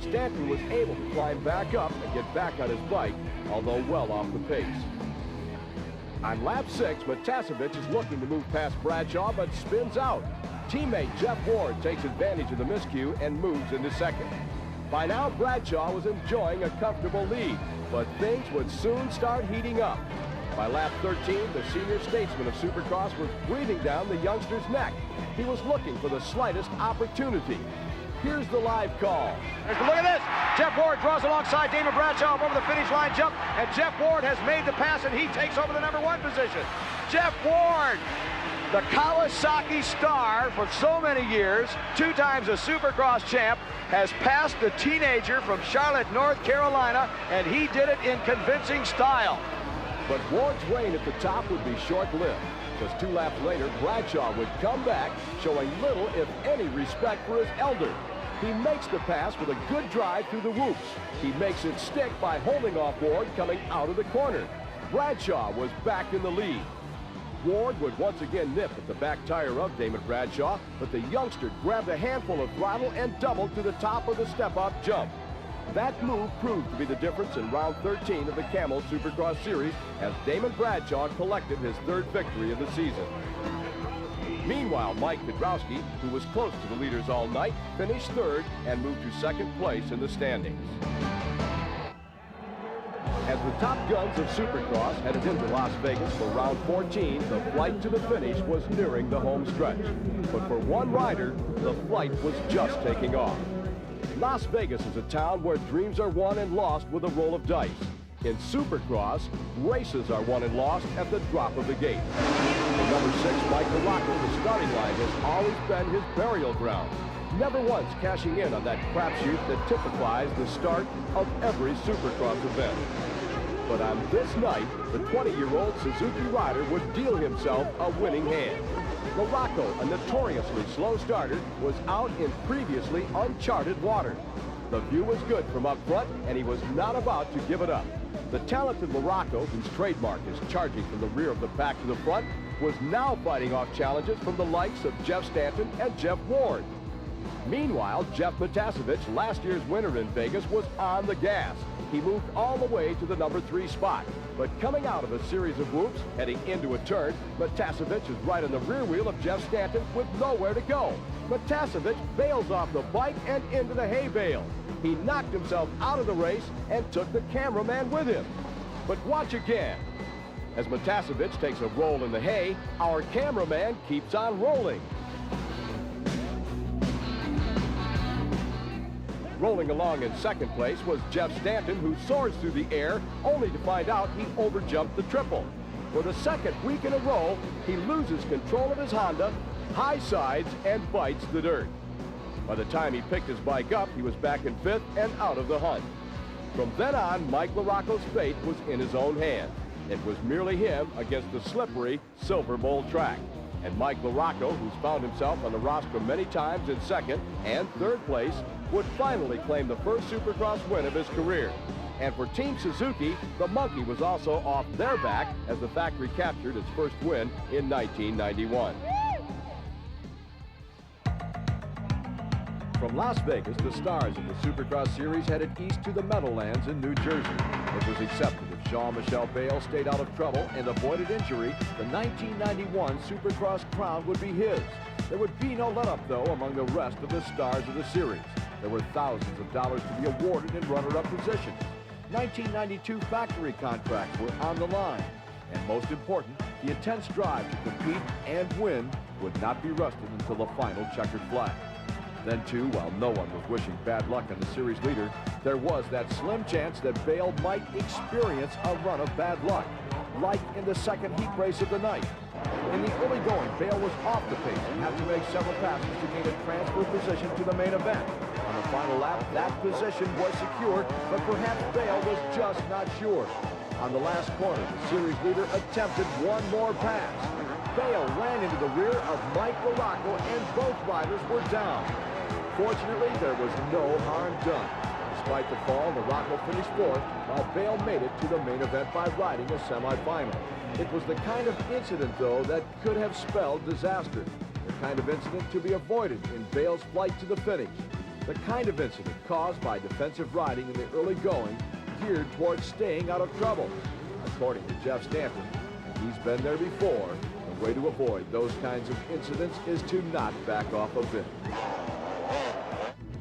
Stanton was able to climb back up and get back on his bike, although well off the pace. On lap 6, Motocross is looking to move past Bradshaw, but spins out. Teammate Jeff Ward takes advantage of the miscue and moves into second. By now, Bradshaw was enjoying a comfortable lead, but things would soon start heating up. By lap 13, the senior statesman of Supercross was breathing down the youngster's neck. He was looking for the slightest opportunity. Here's the live call. Look at this. Jeff Ward draws alongside Damon Bradshaw over the finish line jump, and Jeff Ward has made the pass, and he takes over the #1 position. Jeff Ward, the Kawasaki star for so many years, 2 times a Supercross champ, has passed the teenager from Charlotte, North Carolina, and he did it in convincing style. But Ward's reign at the top would be short-lived. Just 2 laps later, Bradshaw would come back, showing little, if any, respect for his elder. He makes the pass with a good drive through the whoops. He makes it stick by holding off Ward coming out of the corner. Bradshaw was back in the lead. Ward would once again nip at the back tire of Damon Bradshaw, but the youngster grabbed a handful of throttle and doubled to the top of the step-off jump. That move proved to be the difference in round 13 of the Camel Supercross Series as Damon Bradshaw collected his 3rd victory of the season. Meanwhile, Mike Kudrowski, who was close to the leaders all night, finished 3rd and moved to 2nd place in the standings. As the top guns of Supercross headed into Las Vegas for round 14, the flight to the finish was nearing the home stretch. But for one rider, the flight was just taking off. Las Vegas is a town where dreams are won and lost with a roll of dice. In Supercross, races are won and lost at the drop of the gate. For number 6, Mike Larocco, the starting line has always been his burial ground, never once cashing in on that crapshoot that typifies the start of every Supercross event. But on this night, the 20-year-old Suzuki rider would deal himself a winning hand. Larocco, a notoriously slow starter, was out in previously uncharted water. The view was good from up front, and he was not about to give it up. The talented Larocco, whose trademark is charging from the rear of the pack to the front, was now fighting off challenges from the likes of Jeff Stanton and Jeff Ward. Meanwhile, Jeff Motocross, last year's winner in Vegas, was on the gas. He moved all the way to the number 3 spot. But coming out of a series of whoops, heading into a turn, Motocross is right on the rear wheel of Jeff Stanton with nowhere to go. Motocross bails off the bike and into the hay bale. He knocked himself out of the race and took the cameraman with him. But watch again. As Motocross takes a roll in the hay, our cameraman keeps on rolling. Rolling along in 2nd place was Jeff Stanton, who soars through the air, only to find out he overjumped the triple. For the 2nd week in a row, he loses control of his Honda, high sides, and bites the dirt. By the time he picked his bike up, he was back in 5th and out of the hunt. From then on, Mike Larocco's fate was in his own hands. It was merely him against the slippery Silver Bowl track. And Mike Larocco, who's found himself on the rostrum many times in 2nd and 3rd place, would finally claim the first Supercross win of his career. And for Team Suzuki, the monkey was also off their back as the factory captured its first win in 1991. From Las Vegas, the stars of the Supercross Series headed east to the Meadowlands in New Jersey. It was accepted if Jean-Michel Bayle stayed out of trouble and avoided injury, the 1991 Supercross crown would be his. There would be no let-up, though, among the rest of the stars of the series. There were thousands of dollars to be awarded in runner-up positions. 1992 factory contracts were on the line. And most important, The intense drive to compete and win would not be rested until the final checkered flag. Then, too, while no one was wishing bad luck on the series leader, there was that slim chance that Bayle might experience a run of bad luck, like in the second heat race of the night. In the early going, Bayle was off the pace and had to make several passes to gain a transfer position to the main event. On the final lap, that position was secure, but perhaps Bayle was just not sure. On the last corner, the series leader attempted one more pass. Bayle ran into the rear of McGrath, and both riders were down. Fortunately, there was no harm done. Despite the fall, Morocco finished fourth, while Bayle made it to the main event by riding a semifinal. It was the kind of incident, though, that could have spelled disaster. The kind of incident to be avoided in Bayle's flight to the finish. The kind of incident caused by defensive riding in the early going, geared towards staying out of trouble. According to Jeff Stanton, and he's been there before, the way to avoid those kinds of incidents is to not back off a bit.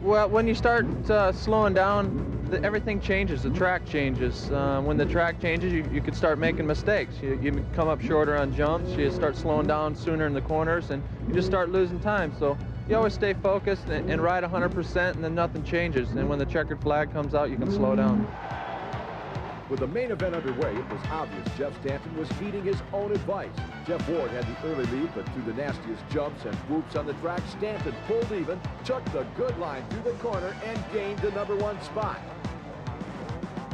Well, when you start slowing down, everything changes. The track changes. When the track changes, you could start making mistakes. You come up shorter on jumps. You start slowing down sooner in the corners, and you just start losing time. So you always stay focused and ride 100%, and then nothing changes. And when the checkered flag comes out, you can slow down. With the main event underway, it was obvious Jeff Stanton was heeding his own advice. Jeff Ward had the early lead, but through the nastiest jumps and whoops on the track, Stanton pulled even, took the good line through the corner, and gained the #1 spot.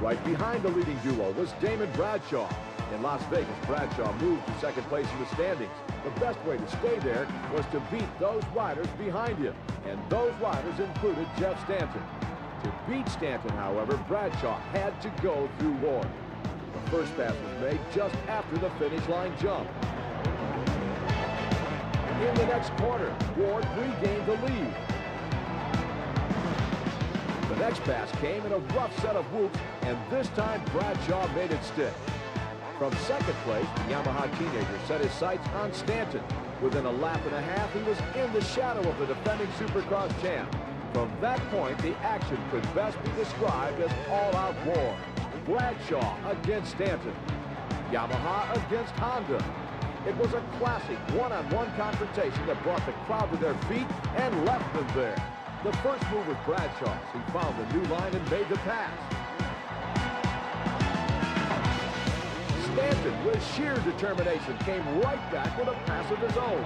Right behind the leading duo was Damon Bradshaw. In Las Vegas, Bradshaw moved to second place in the standings. The best way to stay there was to beat those riders behind him, and those riders included Jeff Stanton. To beat Stanton, however, Bradshaw had to go through Ward. The first pass was made just after the finish line jump. In the next corner, Ward regained the lead. The next pass came in a rough set of whoops, and this time Bradshaw made it stick. From second place, the Yamaha teenager set his sights on Stanton. Within a lap and a half, he was in the shadow of the defending Supercross champ. From that point, the action could best be described as all-out war. Bradshaw against Stanton. Yamaha against Honda. It was a classic one-on-one confrontation that brought the crowd to their feet and left them there. The first move was Bradshaw's. He found the new line and made the pass. Stanton, with sheer determination, came right back with a pass of his own.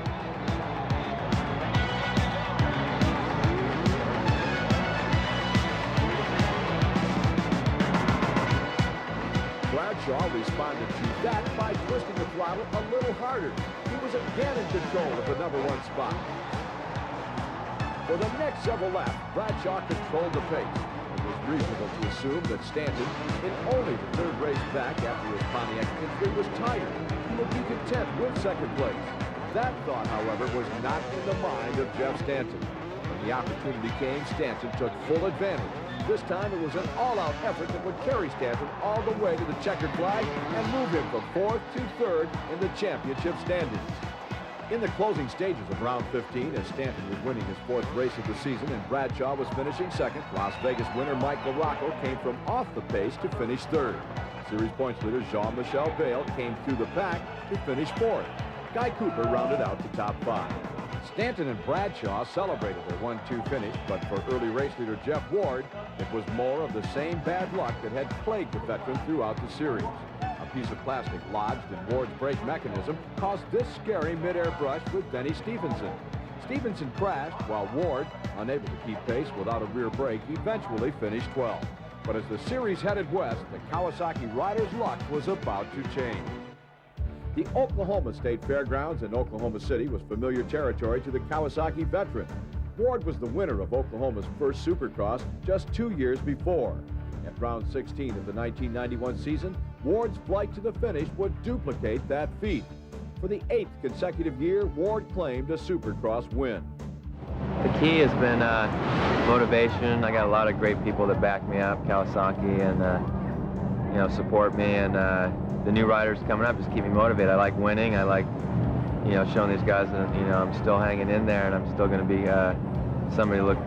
Bradshaw responded to that by twisting the throttle a little harder. He was again in control of the #1 spot. For the next several laps, Bradshaw controlled the pace. It was reasonable to assume that Stanton, in only the third race back after his Pontiac injury, was tired. He would be content with second place. That thought, however, was not in the mind of Jeff Stanton. When the opportunity came, Stanton took full advantage. This time it was an all-out effort that would carry Stanton all the way to the checkered flag and move him from fourth to third in the championship standings. In the closing stages of round 15, as Stanton was winning his fourth race of the season and Bradshaw was finishing second, Las Vegas winner McGrath came from off the pace to finish third. Series points leader Jean-Michel Bayle came through the pack to finish fourth. Guy Cooper rounded out the top 5. Stanton and Bradshaw celebrated their 1-2 finish, but for early race leader Jeff Ward, it was more of the same bad luck that had plagued the veteran throughout the series. A piece of plastic lodged in Ward's brake mechanism caused this scary mid-air brush with Denny Stevenson. Stevenson crashed while Ward, unable to keep pace without a rear brake, eventually finished 12th. But as the series headed west, the Kawasaki riders' luck was about to change. The Oklahoma State Fairgrounds in Oklahoma City was familiar territory to the Kawasaki veteran. Ward was the winner of Oklahoma's first Supercross just 2 years before. At round 16 of the 1991 season, Ward's flight to the finish would duplicate that feat. For the 8th consecutive year, Ward claimed a Supercross win. The key has been motivation. I got a lot of great people that back me up, Kawasaki, and support me, and the new riders coming up just keep me motivated. I like winning. I like, showing these guys that, I'm still hanging in there and I'm still going to be somebody to look,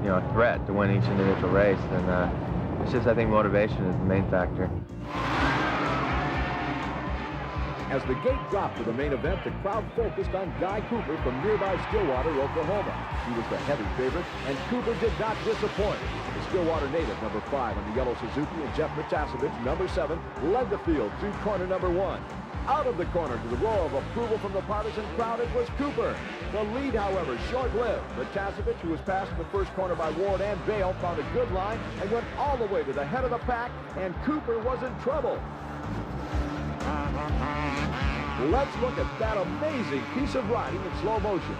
a threat to win each individual race. And it's just, I think motivation is the main factor. As the gate dropped for the main event, the crowd focused on Guy Cooper from nearby Stillwater, Oklahoma. He was the heavy favorite, and Cooper did not disappoint. The Stillwater native, number 5 on the yellow Suzuki, and Jeff Matasevich, number 7, led the field through corner number 1. Out of the corner to the roar of approval from the partisan crowd, it was Cooper. The lead, however, short-lived. Matasevich, who was passed in the first corner by Ward and Bayle, found a good line and went all the way to the head of the pack, and Cooper was in trouble. Let's look at that amazing piece of riding in slow motion.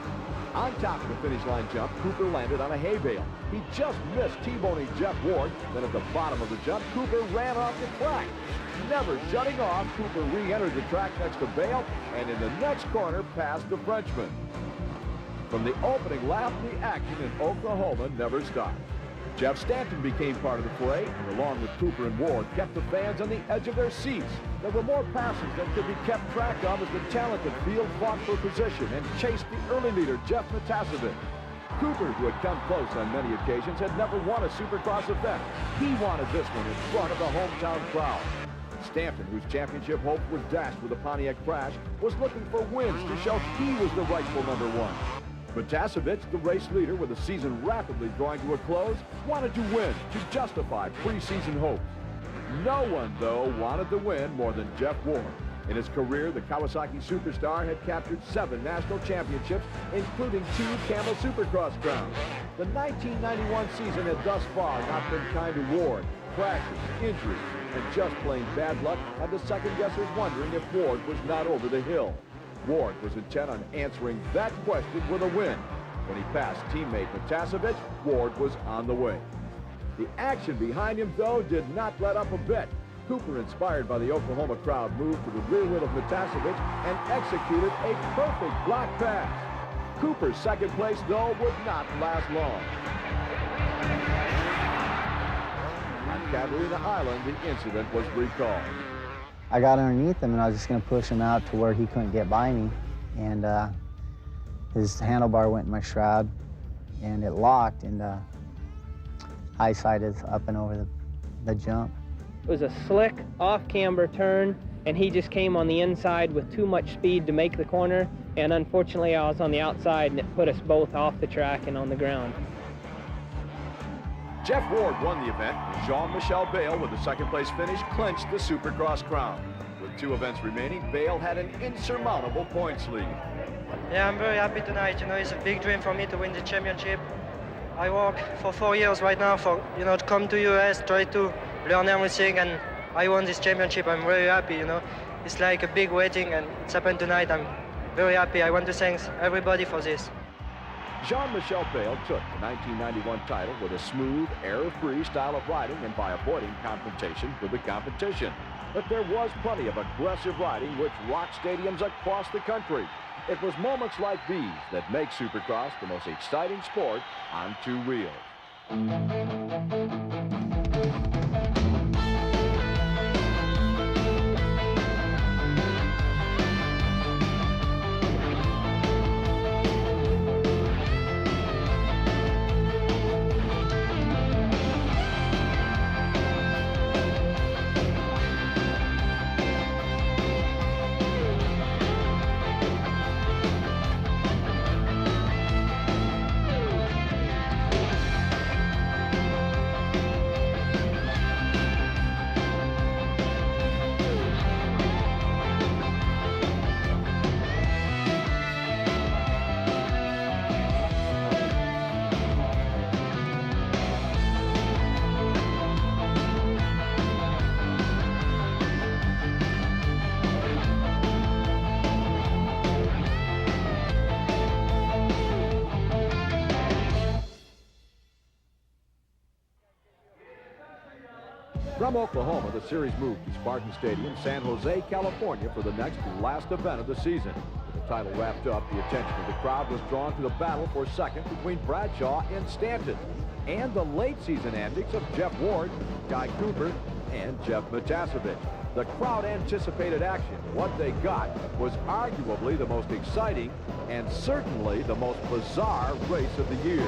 On top of the finish line jump, Cooper landed on a hay bale. He just missed T-boning Jeff Ward. Then at the bottom of the jump, Cooper ran off the track. Never shutting off, Cooper re-entered the track next to Bayle, and in the next corner, passed the Frenchman. From the opening lap, the action in Oklahoma never stopped. Jeff Stanton became part of the fray, and along with Cooper and Ward, kept the fans on the edge of their seats. There were more passes than could be kept track of as the talented field fought for position and chased the early leader, Jeff Matasevich. Cooper, who had come close on many occasions, had never won a Supercross event. He wanted this one in front of the hometown crowd. Stanton, whose championship hopes were dashed with the Pontiac crash, was looking for wins to show he was the rightful number 1. Matasevich, the race leader with the season rapidly drawing to a close, wanted to win to justify preseason hopes. No one, though, wanted to win more than Jeff Ward. In his career, the Kawasaki superstar had captured 7 national championships, including 2 Camel Supercross crowns. The 1991 season had thus far not been kind to Ward. Crashes, injuries, and just plain bad luck had the second-guessers wondering if Ward was not over the hill. Ward was intent on answering that question with a win. When he passed teammate Matasevich, Ward was on the way. The action behind him, though, did not let up a bit. Cooper, inspired by the Oklahoma crowd, moved to the rear wheel of Matasevich and executed a perfect block pass. Cooper's second place, though, would not last long. On Catalina Island, the incident was recalled. I got underneath him, and I was just going to push him out to where he couldn't get by me. And his handlebar went in my shroud, and it locked, and high side is up and over the jump. It was a slick off-camber turn, and he just came on the inside with too much speed to make the corner, and unfortunately I was on the outside, and it put us both off the track and on the ground. Jeff Ward won the event. Jean-Michel Bayle, with the second-place finish, clinched the Supercross crown. With 2 events remaining, Bayle had an insurmountable points lead. Yeah, I'm very happy tonight. You know, it's a big dream for me to win the championship. I work for 4 years right now for, to come to US, try to learn everything, and I won this championship. I'm very happy, It's like a big wedding, and it's happened tonight. I'm very happy. I want to thank everybody for this. Jean-Michel Bayle took the 1991 title with a smooth, error-free style of riding and by avoiding confrontation with the competition. But there was plenty of aggressive riding which rocked stadiums across the country. It was moments like these that make Supercross the most exciting sport on 2 wheels. From Oklahoma, the series moved to Spartan Stadium, San Jose, California for the next last event of the season. With the title wrapped up, the attention of the crowd was drawn to the battle for second between Bradshaw and Stanton, and the late season antics of Jeff Ward, Guy Cooper, and Jeff Matasevich. The crowd anticipated action. What they got was arguably the most exciting and certainly the most bizarre race of the year.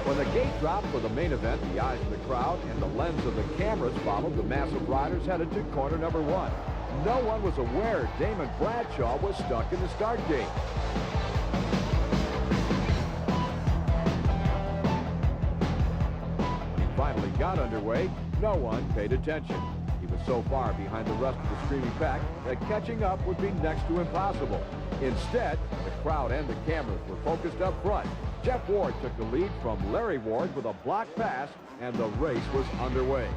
When the gate dropped for the main event, the eyes of the crowd and the lens of the cameras followed the mass of riders headed to corner number 1. no one was aware Damon Bradshaw was stuck in the start gate. When he finally got underway, no one paid attention. He was so far behind the rest of the screaming pack that catching up would be next to impossible. Instead, the crowd and the cameras were focused up front. Jeff Ward took the lead from Larry Ward with a block pass, and the race was underway.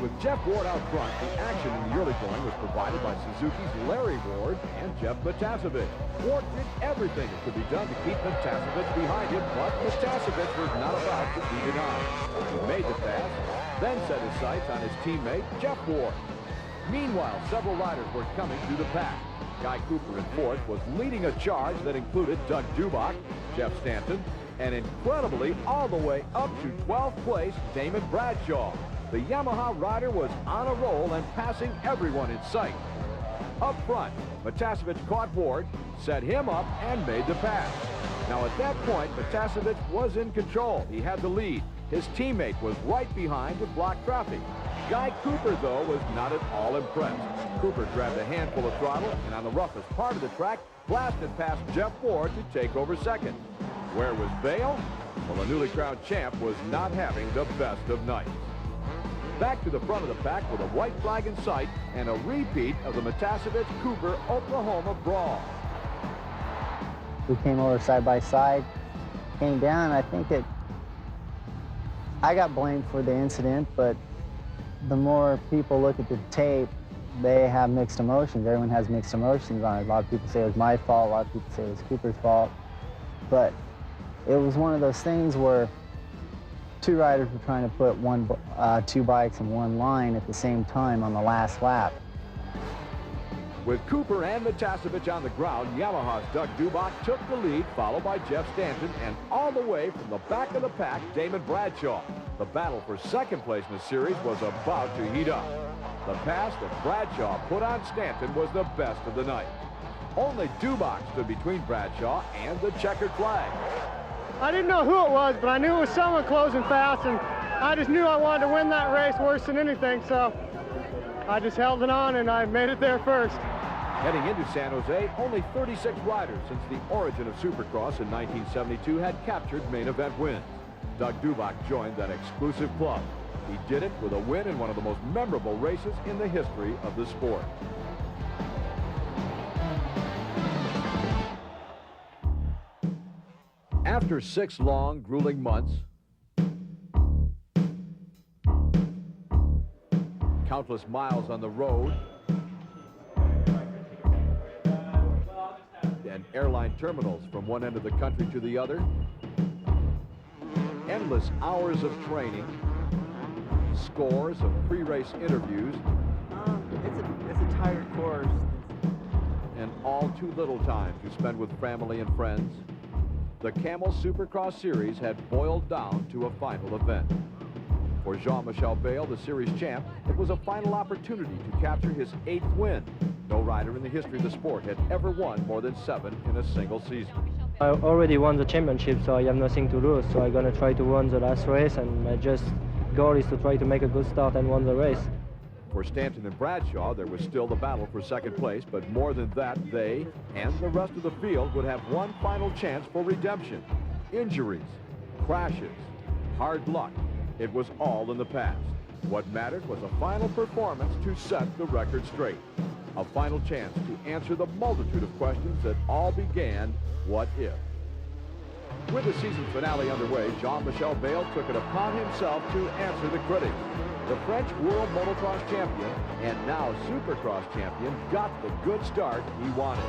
With Jeff Ward out front, the action in the early going was provided by Suzuki's Larry Ward and Jeff Matiasevich. Ward did everything that could be done to keep Matiasevich behind him, but Matiasevich was not about to be denied. He made the pass, then set his sights on his teammate, Jeff Ward. Meanwhile, several riders were coming through the pack. Guy Cooper in fourth was leading a charge that included Doug Dubach, Jeff Stanton, and incredibly, all the way up to 12th place, Damon Bradshaw. The Yamaha rider was on a roll and passing everyone in sight. Up front, Matiasevich caught Ward, set him up, and made the pass. Now at that point, Matiasevich was in control. He had the lead. His teammate was right behind to block traffic. Guy Cooper, though, was not at all impressed. Cooper grabbed a handful of throttle and on the roughest part of the track, blasted past Jeff Ward to take over second. Where was Bayle? Well, the newly crowned champ was not having the best of nights. Back to the front of the pack with a white flag in sight and a repeat of the Matiasevich-Cooper Oklahoma brawl. We came over side by side, came down. I got blamed for the incident, but the more people look at the tape, they have mixed emotions. Everyone has mixed emotions on it. A lot of people say it was my fault, a lot of people say it was Cooper's fault. But it was one of those things where two riders were trying to put two bikes in one line at the same time on the last lap. With Cooper and Matiasevich on the ground, Yamaha's Doug Dubach took the lead, followed by Jeff Stanton, and all the way from the back of the pack, Damon Bradshaw. The battle for second place in the series was about to heat up. The pass that Bradshaw put on Stanton was the best of the night. Only Dubach stood between Bradshaw and the checkered flag. I didn't know who it was, but I knew it was someone closing fast, and I just knew I wanted to win that race worse than anything, so I just held it on, and I made it there first. Heading into San Jose, only 36 riders since the origin of Supercross in 1972 had captured main event wins. Doug Dubach joined that exclusive club. He did it with a win in one of the most memorable races in the history of the sport. After 6 long, grueling months, countless miles on the road, and airline terminals from one end of the country to the other, endless hours of training, scores of pre-race interviews, it's a tired course, and all too little time to spend with family and friends, the Camel Supercross Series had boiled down to a final event. For Jean-Michel Bayle, the series champ, it was a final opportunity to capture his 8th win. No rider in the history of the sport had ever won more than 7 in a single season. I already won the championship, so I have nothing to lose. So I'm going to try to win the last race, and my goal is to try to make a good start and win the race. For Stanton and Bradshaw, there was still the battle for second place, but more than that, they and the rest of the field would have one final chance for redemption. Injuries, crashes, hard luck. It was all in the past. What mattered was a final performance to set the record straight. A final chance to answer the multitude of questions that all began, what if? With the season finale underway, Jean-Michel Bayle took it upon himself to answer the critics. The French World Motocross champion and now Supercross champion got the good start he wanted.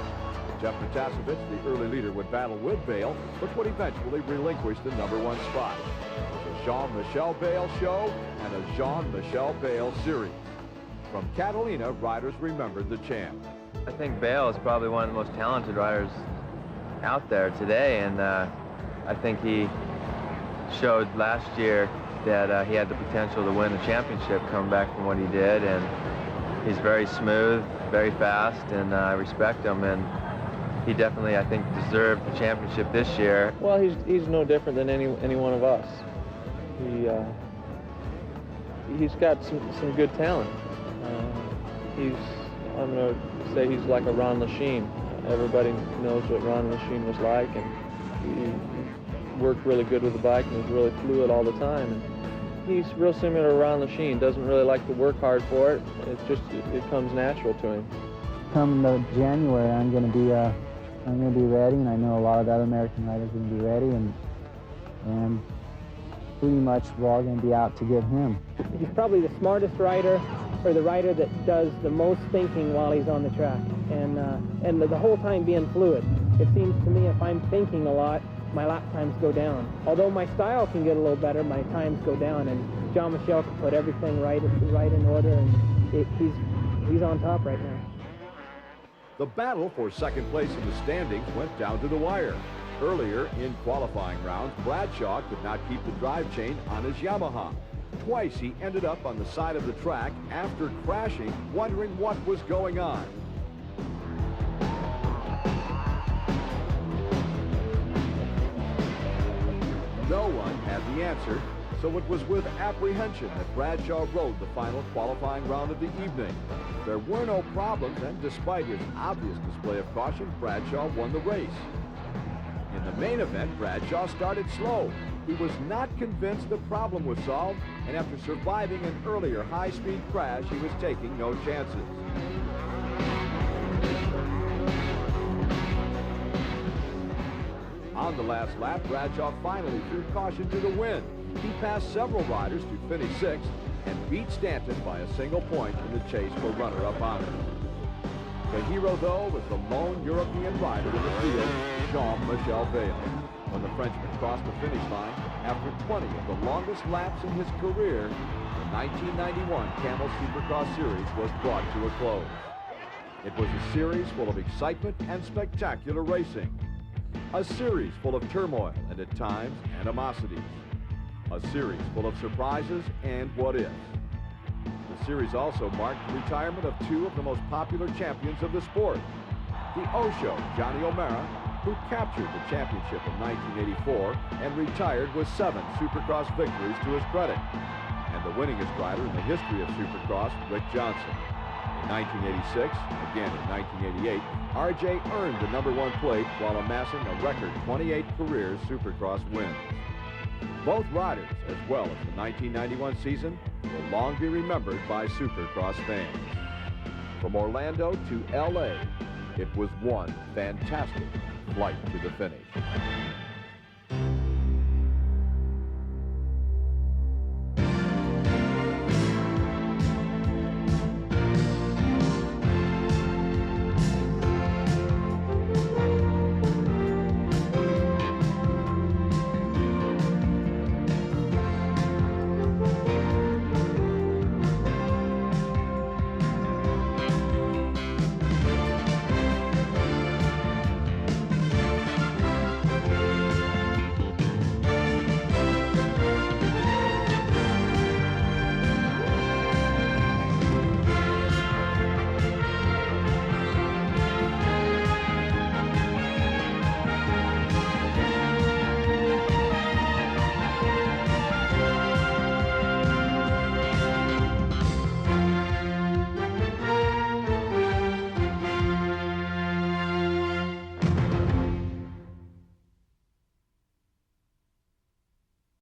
Jeff Matiasevich, the early leader, would battle with Bayle, but would eventually relinquish the #1 spot. It was a Jean-Michel Bayle show and a Jean-Michel Bayle series. From Catalina, riders remembered the champ. I think Bayle is probably one of the most talented riders out there today, and I think he showed last year that he had the potential to win the championship coming back from what he did, and he's very smooth, very fast, and I respect him, and he definitely, I think, deserved the championship this year. Well, he's no different than any one of us. he's got some good talent. I'm going to say he's like a Ron Lachine. Everybody knows what Ron Lachine was like, and he worked really good with the bike and was really fluid all the time. And he's real similar to Ron Lachine. Doesn't really like to work hard for it. It comes natural to him. Come January, I'm going to be ready, and I know a lot of the other American riders are going to be ready, and pretty much we're all going to be out to get him. He's probably the smartest rider, or the rider that does the most thinking while he's on the track, and the whole time being fluid. It seems to me if I'm thinking a lot, my lap times go down. Although my style can get a little better, my times go down, and Jean-Michel can put everything right in order, and he's on top right now. The battle for second place in the standings went down to the wire. Earlier in qualifying rounds, Bradshaw could not keep the drive chain on his Yamaha. Twice he ended up on the side of the track after crashing, wondering what was going on. No one had the answer, so it was with apprehension that Bradshaw rode the final qualifying round of the evening. There were no problems, and despite his obvious display of caution, Bradshaw won the race. In the main event, Bradshaw started slow. He was not convinced the problem was solved, and after surviving an earlier high-speed crash, he was taking no chances. On the last lap, Bradshaw finally threw caution to the wind. He passed several riders to finish sixth and beat Stanton by a single point in the chase for runner-up honors. The hero, though, was the lone European rider in the field, Jean-Michel Bayle, when the Frenchman crossed the finish line after 20 of the longest laps in his career. The 1991 Camel Supercross Series was brought to a close. It was a series full of excitement and spectacular racing. A series full of turmoil and, at times, animosities. A series full of surprises and what-ifs. The series also marked the retirement of two of the most popular champions of the sport. The Osho, Johnny O'Mara, who captured the championship in 1984 and retired with 7 Supercross victories to his credit. And the winningest rider in the history of Supercross, Rick Johnson. In 1986, again in 1988, RJ earned the #1 plate while amassing a record 28 career Supercross wins. Both riders, as well as the 1991 season, will long be remembered by Supercross fans. From Orlando to LA, it was one fantastic flight to the finish.